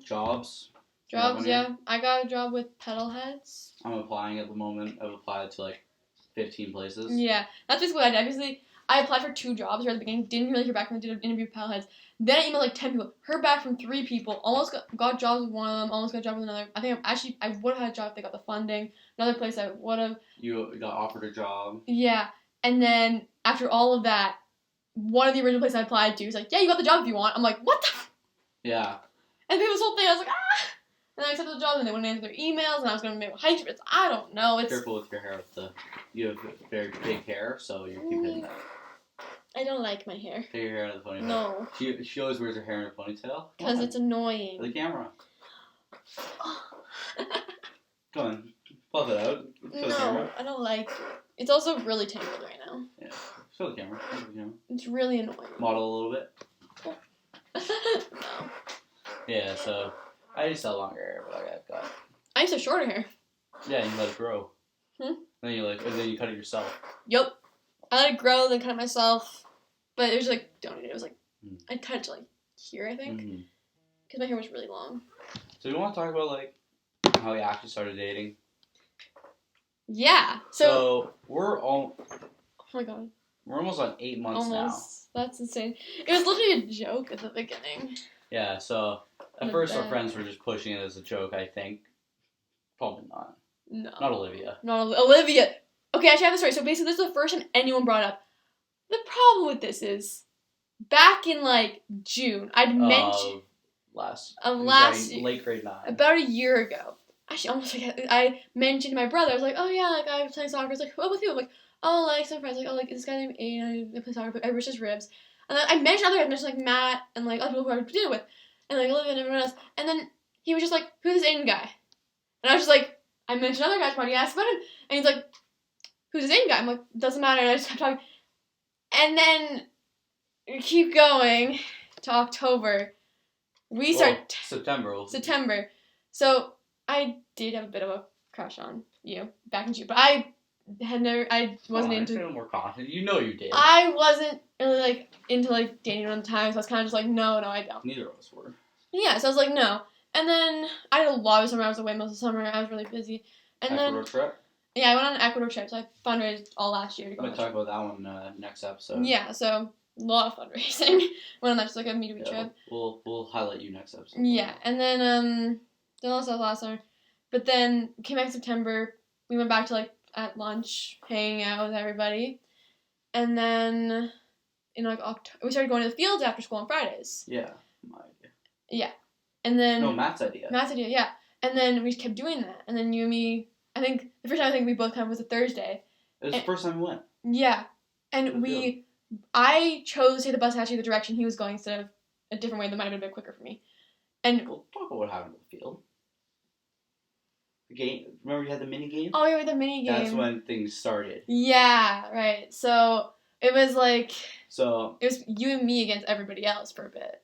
Jobs. Jobs, yeah. I got a job with Pedalheads. I'm applying at the moment. I've applied to 15 places. Yeah, that's basically what I did. Obviously, I applied for 2 jobs right at the beginning. Didn't really hear back from them. Did an interview with Pedalheads. Then I emailed 10 people. Heard back from 3 people. Almost got jobs with one of them. Almost got a job with another. I think I would have had a job if they got the funding. Another place I would have. You got offered a job. Yeah, and then after all of that, one of the original places I applied to was like, "Yeah, you got the job if you want." I'm like, "What the?" Yeah. And through this whole thing, I was like, "Ah." then I accepted the job, and they wouldn't answer their emails, and I was going to make hiking trips. I don't know. It's Careful with your hair. You have very big hair, so you keep hitting that. I don't like my hair. Take your hair out of the ponytail. No. She always wears her hair in a ponytail. Because it's annoying. For the camera. Come on. Puff it out. Show the camera. I don't like it. It's also really tangled right now. Yeah. Show the camera. Show the camera. It's really annoying. Model a little bit. No. Yeah, so I used to have longer hair, but I've got. I used to have shorter hair. Yeah, you let it grow. Hmm? And then you cut it yourself. Yup. I let it grow, then cut it myself. But it was like donated. It was like I cut it to like here, I think, because my hair was really long. So you want to talk about like how we actually started dating? Yeah. So we're all. Oh my god. We're almost on 8 months now. That's insane. It was literally a joke at the beginning. Yeah. So at first our friends were just pushing it as a joke. I think. Probably not. No. Not Olivia. Olivia. Okay, I should have this right. So basically, this is the first time anyone brought up. The problem with this is, back in like June, I'd mentioned late grade 9, about a year ago. Actually, almost like I mentioned to my brother. I was like, oh yeah, like I was playing soccer. He's like, what with you? I'm like, oh, like some friends. Like, oh, like this guy named Aiden. I play soccer. But I wish his ribs. And then I mentioned other guys. I mentioned like Matt and like other people who I was dealing with, and like Olivia and everyone else. And then he was just like, who's this Aiden guy? And I was just like, I mentioned other guys. Why do you ask about him? And he's like, who's this Aiden guy? I'm like, doesn't matter. And I just kept talking. And then we keep going to October. We start September. So I did have a bit of a crush on you back in June, but I wasn't into. More confident. You know you did. I wasn't really like into like dating at the time, so I was kind of just like, no, I don't. Neither of us were. Yeah, so I was like, no. And then I had a lot of summer. I was away most of the summer. I was really busy. And Ecuador trip? Yeah, I went on an Ecuador trip, so I fundraised all last year to go. I'm going to talk about that one next episode. Yeah, so a lot of fundraising. Went on that just like a meet-a-week trip. We'll highlight you next episode. Yeah, and then also last summer. But then came back in September. We went back to like at lunch, hanging out with everybody. And then in like October, we started going to the fields after school on Fridays. Yeah, my idea. Yeah. And then Matt's idea, yeah. And then we just kept doing that. And then you and me, I think the first time we both kind of was a Thursday. It was the first time we went. Yeah. And I chose to take the bus actually the direction he was going instead of a different way that might have been a bit quicker for me. And we'll talk about what happened at the field. The game. Remember you had the mini game? Oh, yeah, the mini game. That's when things started. Yeah, right. So it was like. So. It was you and me against everybody else for a bit.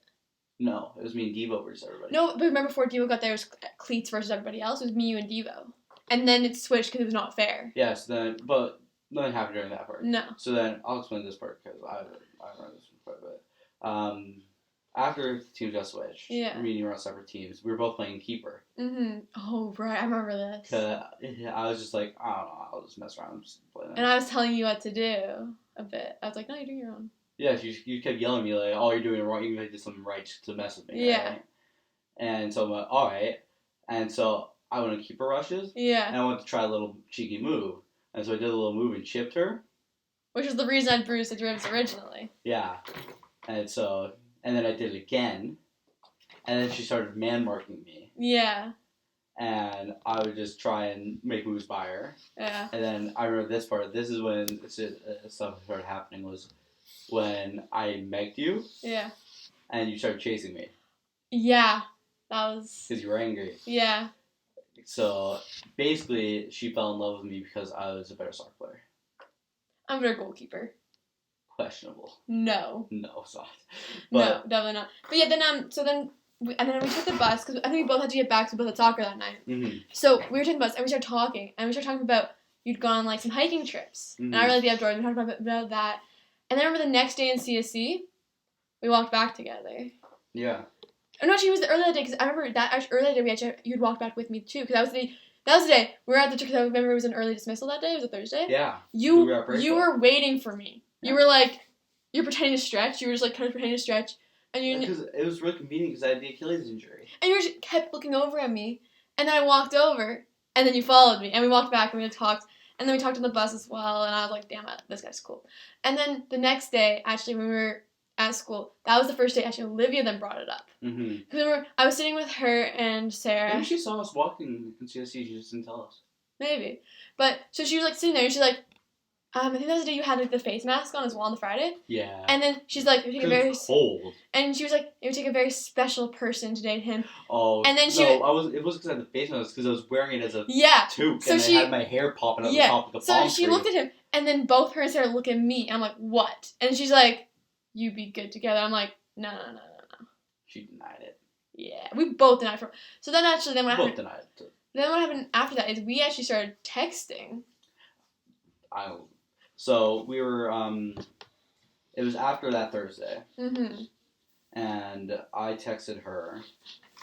No, it was me and Devo versus everybody. No, but remember before Devo got there, it was Cleats versus everybody else. It was me, you, and Devo. And then it switched because it was not fair. Yes, but nothing happened during that part. No. So then, I'll explain this part because I remember this one quite a bit. After the teams got switched, me and you were on separate teams, we were both playing keeper. Mm-hmm. Oh, right, I remember this. I was just like, I don't know, I'll just mess around and just play that. And I was telling you what to do a bit. I was like, no, you're doing your own. Yeah, you kept yelling at me like, oh, you're doing it wrong, even if I did something right to mess with me. Yeah. Right? And so I'm like, alright. And so I went on keeper rushes. Yeah. And I went to try a little cheeky move. And so I did a little move and chipped her. Which is the reason I bruised his ribs originally. Yeah. And then I did it again. And then she started man-marking me. Yeah. And I would just try and make moves by her. Yeah. And then I remember this part. This is when stuff started happening was when I megged you. Yeah. And you started chasing me. Yeah. That was... Because you were angry. Yeah. So, basically, she fell in love with me because I was a better soccer player. I'm a better goalkeeper. Questionable. No. No, it's not. No, definitely not. But yeah, then we took the bus, because I think we both had to get back, because we both had soccer that night. Mm-hmm. So we were taking the bus, and we started talking about you'd gone on like some hiking trips. Mm-hmm. And I really like the outdoors, we talked about that. And then I remember the next day in CSC, we walked back together. Yeah. Oh, no, actually, it was the early that day, because I remember that early that day, you'd walked back with me, too, because that was the day we were at the church, because I remember it was an early dismissal that day, it was a Thursday. Yeah. You were waiting for me. Yeah. You were like, you're pretending to stretch, you were just like kind of pretending to stretch, and you... Because it was really convenient, because I had the Achilles injury. And you just kept looking over at me, and then I walked over, and then you followed me, and we walked back, and we talked, and then we talked on the bus as well, and I was like, damn it, this guy's cool. And then the next day, actually, when we were at school. That was the first day. Actually, Olivia then brought it up. Mm-hmm. Because I was sitting with her and Sarah. Maybe she saw us walking in CSC. She just didn't tell us. Maybe. But, so she was, like, sitting there, and she's like, I think that was the day you had, like, the face mask on as well on the Friday. Yeah. And then she's like, it would take a It very... was cold. And she was like, it would take a very special person to date him. Oh. And then it wasn't because I had the face mask. It was because I was wearing it as a toque. So and I had my hair popping up the top of the palm So she looked at him, and then both her and Sarah look at me, and I'm like, what? And she's like, you be good together. I'm like, no. She denied it. Yeah, we both denied it. So then actually, then what happened? Both denied it too. Then what happened after that is we actually started texting. So we were, it was after that Thursday. Mm-hmm. And I texted her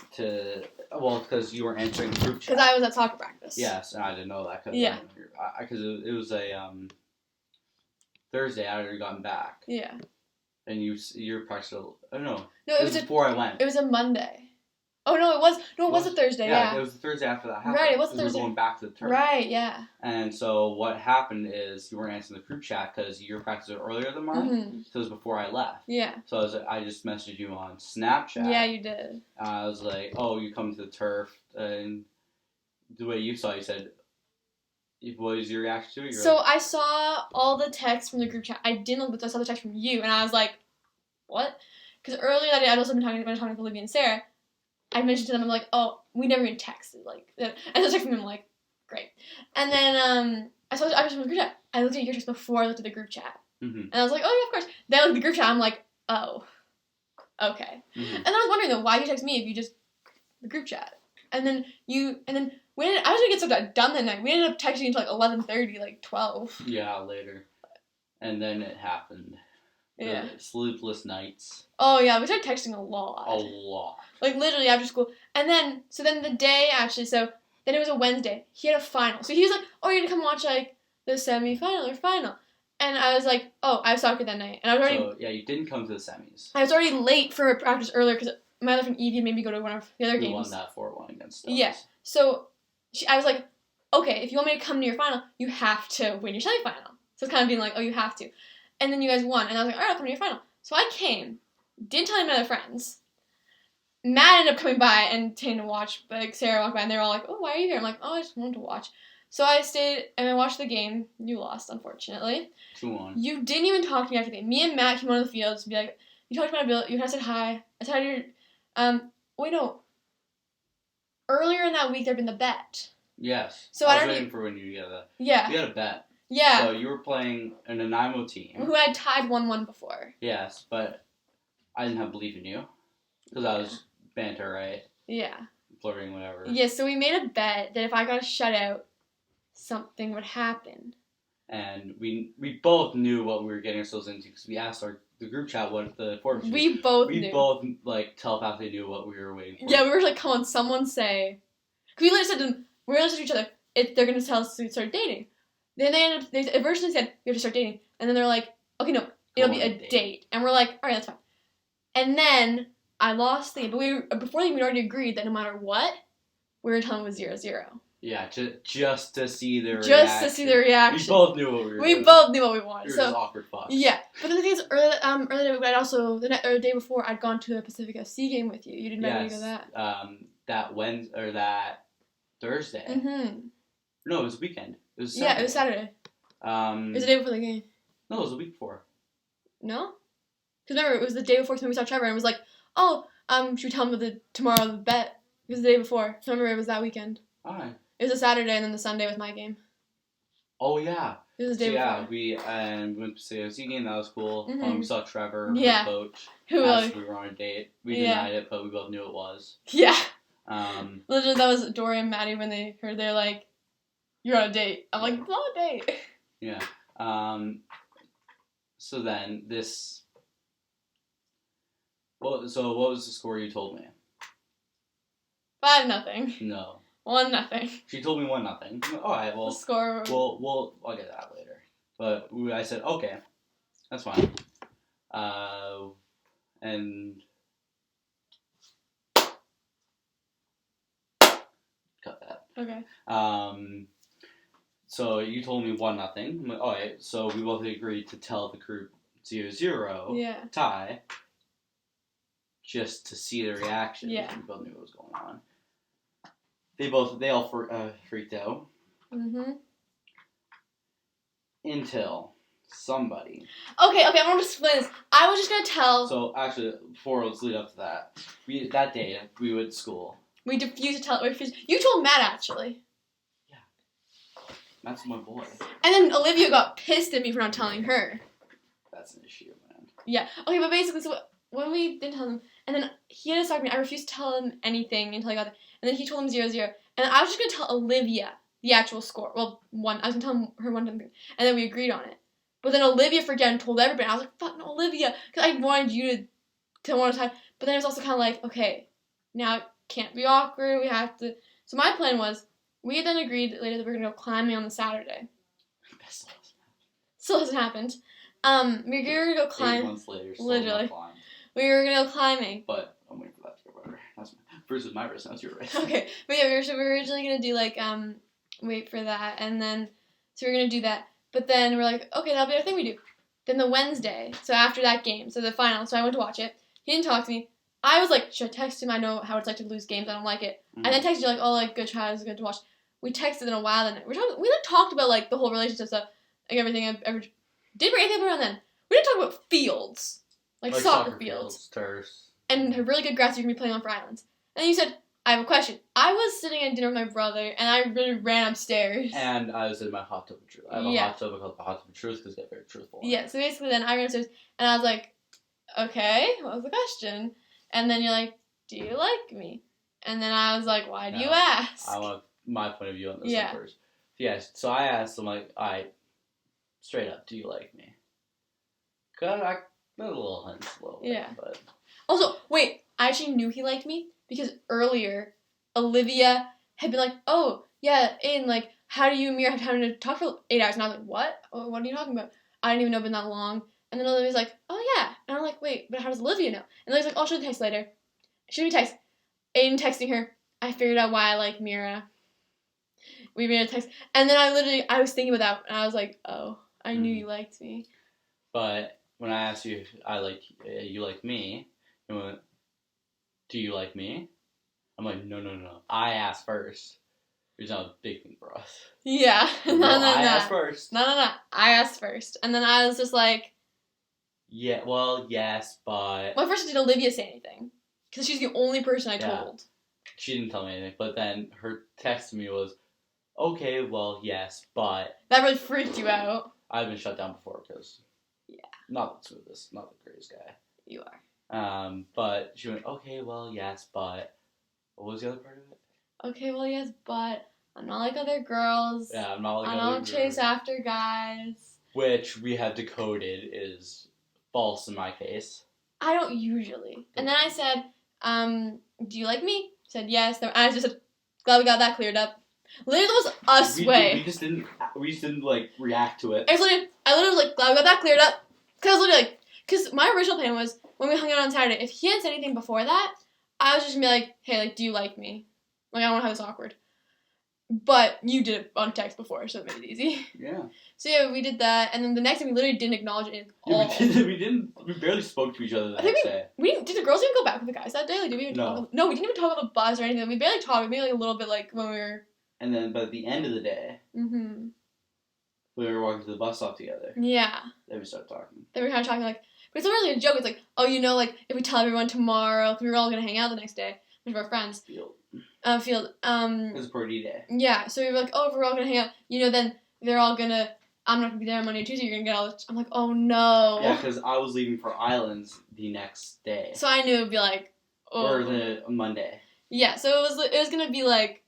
because you were answering the group chat. Because I was at soccer practice. Yes, and I didn't know that. Because it was a Thursday. I had already gotten back. Yeah. And you were practicing. I don't know. No, it was before I went. It was a Monday. Oh no, it was a Thursday. Yeah, it was the Thursday after that happened. Right, it was a Thursday. We were going back to the turf. Right, yeah. And so what happened is you weren't answering the group chat because you were practicing earlier than mine. Mm-hmm. So it was before I left. Yeah. So I just messaged you on Snapchat. Yeah, you did. I was like, "Oh, you come to the turf," and the way you saw, it, you said, "What was your reaction to it?" So I saw all the texts from the group chat. I didn't look, but I saw the text from you, and I was like, "What?" Because earlier that day, I'd also been talking to Olivia and Sarah. I mentioned to them, I'm like, "Oh, we never even texted." Like, and so I texted them, I'm like, "Great." And then I saw the group chat. I looked at your text before I looked at the group chat, and I was like, "Oh yeah, of course." Then I looked at the group chat. I'm like, "Oh, okay." Mm-hmm. And I was wondering though, why you text me if you just the group chat? And then I was gonna get stuff done that night. We ended up texting until like 11:30, like 12. Yeah, later. And then it happened. Yeah. The sleepless nights. Oh yeah, we started texting a lot. A lot. Like literally after school. And then the day actually, then it was a Wednesday. He had a final. So he was like, "Oh, you're gonna come watch like the semi-final or final." And I was like, "Oh, I have soccer that night." And I was already So, yeah, you didn't come to the semis. I was already late for practice earlier because my other friend Evie made me go to one of the other games. We won that 4-1 against us. Yeah. So I was like, "Okay, if you want me to come to your final, you have to win your semi-final." So it's kind of being like, "Oh, you have to." And then you guys won, and I was like, "All right, I'll come to your final." So I came, didn't tell any of my other friends. Matt ended up coming by and came to watch, like Sarah walked by, and they were all like, "Oh, why are you here?" I'm like, "Oh, I just wanted to watch." So I stayed and I watched the game. You lost, unfortunately. 2-1. You didn't even talk to me after the game. Me and Matt came on the field to be like, "You talked to my ability. You kind of said hi. I said hi to your, wait, no. Earlier in that week, there'd been the bet. Yes. So I was waiting for when you get that. Yeah. You had a bet. Yeah. So you were playing a Nanaimo team. Who had tied 1-1 before. Yes, but I didn't have belief in you. Because I was banter, right? Yeah. Flirting, whatever. Yeah, so we made a bet that if I got a shutout, something would happen. And we both knew what we were getting ourselves into because we asked the group chat what the form was. We both knew. We both, like, telepathically knew what we were waiting for. Yeah, we were like, "Come on, someone say." Because we literally said to them, we literally said to each other, they're going to tell us to start dating. Then they originally said, "We have to start dating." And then they're like, "Okay, no, it'll be a date." And we're like, "All right, that's fine." And then I lost the game. But before we'd already agreed that no matter what, we were telling it was 0-0. Yeah, just to see their reaction. Just to see their reaction. We both knew what we were doing. We both knew what we wanted. We were just awkward fucks. Yeah. But the thing is, earlier I'd also, the day before, I'd gone to a Pacific FC game with you. You didn't invite me to go to that. That Wednesday, or that Thursday. Mm-hmm. No, it was weekend. It was Saturday. Yeah, it was Saturday. It was the day before the game. No, it was the week before. No? Because remember, it was the day before we saw Trevor, and it was like, "Oh, should we tell him tomorrow the bet?" It was the day before. So remember, it was that weekend. Alright. It was a Saturday, and then the Sunday was my game. Oh, yeah. It was the day before. Yeah, we went to the OC game. That was cool. Mm-hmm. We saw Trevor, yeah. the coach. Who asked if we were on a date. We denied it, but we both knew it was. Yeah. Literally, that was Dory and Maddie when they heard they're like, "You're on a date." I'm like, "It's not a date." Yeah. So then this. Well, so what was the score you told me? 5-0. No. 1-0. She told me 1-0. All right. Well. The score. I'll get that later. But I said okay, that's fine. And. Cut that. Okay. So you told me 1-0. I'm like, all right. So we both agreed to tell the group 0-0 Yeah. tie, just to see the reaction. Yeah. We both knew what was going on. They all freaked out. Mm-hmm. Until somebody. Okay, I want to explain this. I was just going to tell... So, actually, before let's lead up to that, that day, we went to school. We refused to tell... You told Matt, actually. Yeah. Matt's my boy. And then Olivia got pissed at me for not telling her. That's an issue, man. Yeah. Okay, but basically, so when we didn't tell him, and then he had to talk to me, I refused to tell him anything until I got there. And then he told him 0-0. And I was just going to tell Olivia the actual score. Well, I was going to tell her one time. And then we agreed on it. But then Olivia freaked out and told everybody. I was like, fuck no, Olivia. Because I wanted you to want to talk. But then it was also kind of like, okay, now it can't be awkward. We have to. So my plan was, we had then agreed later that we were going to go climbing on the Saturday. Still hasn't happened. We were going to go climb. 8 months later, still literally. not climbed. We were going to go climbing. But I'm waiting for that to get better. That's versus my race. That's your race. Okay. But yeah, we were originally going to do like, wait for that. And then, so we were going to do that. But then we're like, okay, that'll be our thing we do. Then the Wednesday, so after that game, so the final, so I went to watch it. He didn't talk to me. I was like, should I text him? I know how it's like to lose games. I don't like it. Mm-hmm. And then texted you like, oh, like, good try. It was good to watch. We texted in a while. Then we like talked about like the whole relationship stuff, like everything I've ever did. Bring anything around then. We didn't talk about fields, like soccer fields, turfs, and really good grass you can be playing on for islands. And then you said, I have a question. I was sitting at dinner with my brother, and I really ran upstairs. And I was in my hot tub of truth. I have a hot tub called the hot tub of truth because I get very truthful. Yeah, so basically then I ran upstairs, and I was like, okay, what was the question? And then you're like, do you like me? And then I was like, why do you ask? I want my point of view on this one first. Yes, so I asked him, like, straight up, do you like me? Because I got a little hints, bit, but... Also, wait, I actually knew he liked me, because earlier, Olivia had been like, oh, yeah, Aiden, like, how do you and Mira have time to talk for 8 hours? And I was like, what? Oh, what are you talking about? I didn't even know it's been that long. And then Olivia's like, oh, yeah. And I'm like, wait, but how does Olivia know? And Olivia's like, oh, I'll show you the text later. Shoot me a text. Aiden texting her, I figured out why I like Mira. We made a text. And then I was thinking about that, and I was like, oh, I knew you liked me. But when I asked you if you like me, you went, do you like me? I'm like, no. I asked first. It's not a big thing for us. Yeah. No. I asked first. No. I asked first. And then I was just like... Yeah, well, yes, but... Well, first did Olivia say anything? Because she's the only person I told. She didn't tell me anything, but then her text to me was, okay, well, yes, but... That really freaked you out. I've been shut down before because... Yeah. Not the smoothest, not the greatest guy. You are. But she went, okay, well, yes, but... What was the other part of it? Okay, well, yes, but I'm not like other girls. Yeah, I'm not like other girls. I don't chase after guys. Which we have decoded is false in my case. I don't usually. And then I said, do you like me? She said, yes. And I just said, glad we got that cleared up. Literally, it was us way. We just didn't, like, react to it. I literally was like, glad we got that cleared up. Because I was literally like, because my original plan was, when we hung out on Saturday, if he hadn't said anything before that, I was just going to be like, hey, like, do you like me? Like, I don't want to have this awkward. But you did it on text before, so it made it easy. Yeah. So, yeah, we did that. And then the next time, we literally didn't acknowledge it at all. We barely spoke to each other the next day. Did the girls even go back with the guys that day? Like, did we even talk? No, we didn't even talk on the bus or anything. We barely talked. Maybe, like, a little bit, like, when we were... And then, but at the end of the day... Mm-hmm. We were walking to the bus stop together. Yeah. Then we started talking. Then we were kind of talking, like... But it's not really a joke. It's like, oh, you know, like, if we tell everyone tomorrow, because we were all going to hang out the next day with our friends. Field. It was a party day. Yeah, so we were like, oh, if we're all going to hang out, you know, then they're all going to... I'm not going to be there on Monday and Tuesday. You're going to get all this... I'm like, oh, no. Yeah, because I was leaving for Islands the next day. So I knew it would be like... Oh. Or the Monday. Yeah, so it was going to be, like,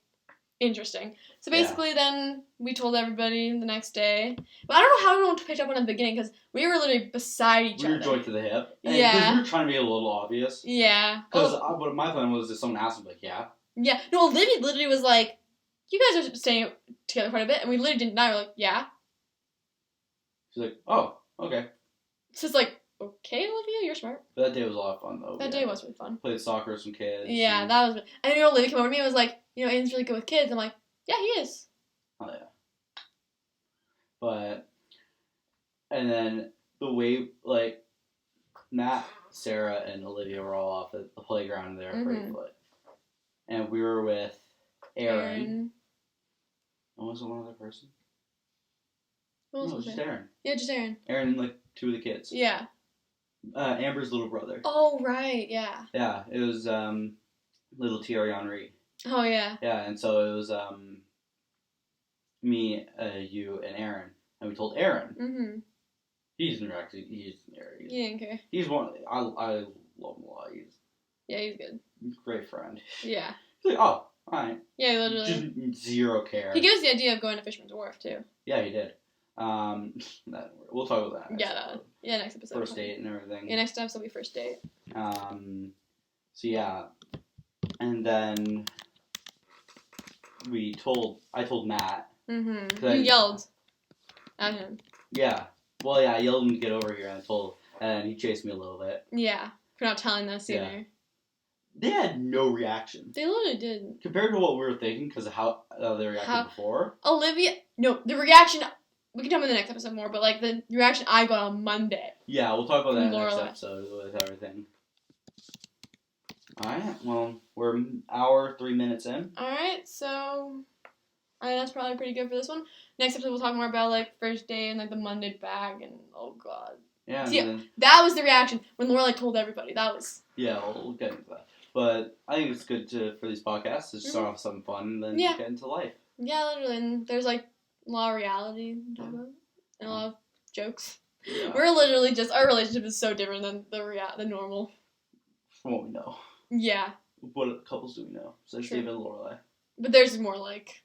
interesting. So basically then we told everybody the next day. But I don't know how everyone picked up on it in the beginning because we were literally beside each other. We were joined to the hip. Yeah. Because we were trying to make it a little obvious. Yeah. Because what my plan was if someone asked me, like, yeah. Yeah. No, Olivia literally was like, you guys are staying together quite a bit. And we literally didn't know. We're like, yeah. She's like, oh, okay. So it's like, okay, Olivia, you're smart. But that day was a lot of fun, though. That day was really fun. Played soccer with some kids. Yeah, that was... And you know, Olivia came over to me and was like, you know, Aiden's really good with kids. I'm like, yeah, he is. Oh, yeah. But... And then the way, like, Matt, Sarah, and Olivia were all off at the playground there at Braidfoot. And we were with Aaron. And was it one other person? No, it was just Aaron. Yeah, just Aaron. Aaron and, like, two of the kids. Yeah. Amber's little brother. Oh, right, yeah. Yeah, it was, little Thierry Henry. Oh, yeah. Yeah, and so it was, me, you, and Aaron. And we told Aaron. He's Aaron. He didn't care. He's one, I love him a lot. He's good. He's a great friend. Yeah. He's like, oh, alright. Yeah, literally. Just zero care. He gave us the idea of going to Fisherman's Wharf, too. Yeah, he did. We'll talk about that. Next episode. First date and everything. Yeah, next episode will be first date. So yeah, and then I told Matt. You yelled at him. Yeah. Well, yeah, I yelled at him to get over here, and he chased me a little bit. Yeah, for not telling us sooner. Yeah. They had no reaction. They literally did. Compared to what we were thinking, because of how they reacted before. The reaction, we can talk about the next episode more, but, like, the reaction I got on Monday. Yeah, we'll talk about that next episode with everything. Alright, well, we're an hour, 3 minutes in. Alright, so that's probably pretty good for this one. Next episode we'll talk more about, like, first day and, like, the Monday bag and, oh god. Yeah, that was the reaction when Laura, like, told everybody. That was... Yeah, we'll get into that. But I think it's good for these podcasts to start off something fun and then get into life. Yeah, literally, and there's, like, a lot of reality to talk about, and a lot of jokes. Yeah. We're literally just, our relationship is so different than the normal. From what we know. Yeah. What couples do we know? So there's David and Lorelai. But there's more like...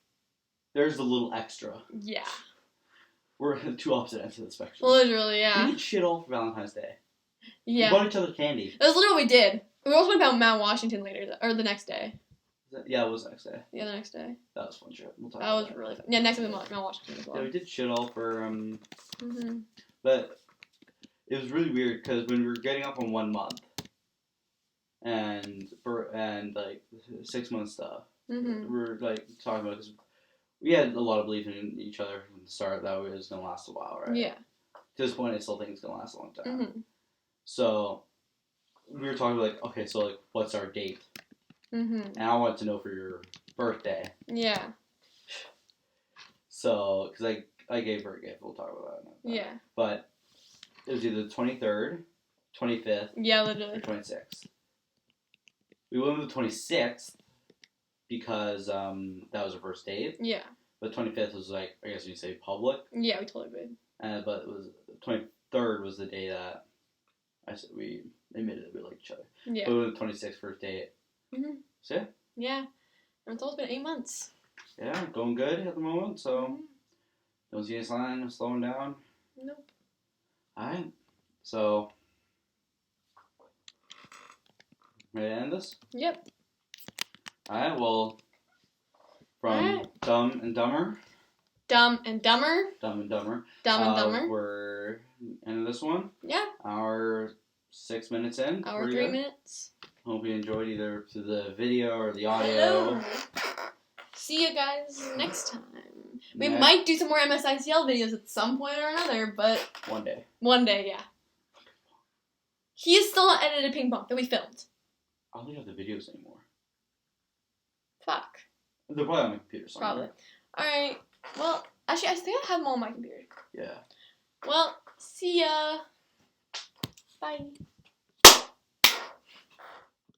There's a little extra. Yeah. We're at the two opposite ends of the spectrum. Literally, yeah. We did shit all for Valentine's Day. Yeah. We bought each other candy. That's literally what we did. We also went about Mount Washington later, or the next day. Yeah, it was the next day. Yeah, the next day. That was a fun trip. We'll talk about that. Really fun. Yeah, next day we went Mount Washington as well. Yeah, we did shit all for, But it was really weird, because when we were getting up on 1 month, and like 6 month stuff, we were, like, talking about, because we had a lot of belief in each other from the start that it was going to last a while, right? Yeah. To this point, I still think it's going to last a long time. So, we were talking like, okay, so, like, what's our date? And I wanted to know for your birthday. Yeah. So, because I gave her a gift. We'll talk about that now. Yeah. But it was either the 23rd, 25th, literally, or 26th. We went with the 26th because that was our first date. Yeah. But 25th was, like, I guess you'd say public. Yeah, we totally did. But it was 23rd was the day that I said we admitted that we liked each other. Yeah. But it was the 26th first date. So yeah. Yeah. And it's almost been 8 months. Yeah, going good at the moment, so don't see a sign of slowing down. Nope. Alright. So ready to end this? Yep. Alright, well, from Dumb and Dumber. Dumb and Dumber. Dumb and Dumber. Dumb and Dumber. We're ending this one. Yeah. Hour 6 minutes in. Hour 3 minutes. Hope you enjoyed either through the video or the audio. Hello. See you guys next time. We might do some more MSICL videos at some point or another, but... One day. One day, yeah. He is still not edited ping pong that we filmed. I don't think I have the videos anymore. Fuck. They're probably on my computer somewhere. Probably. Alright. Well, actually, I think I have them all on my computer. Yeah. Well, see ya. Bye.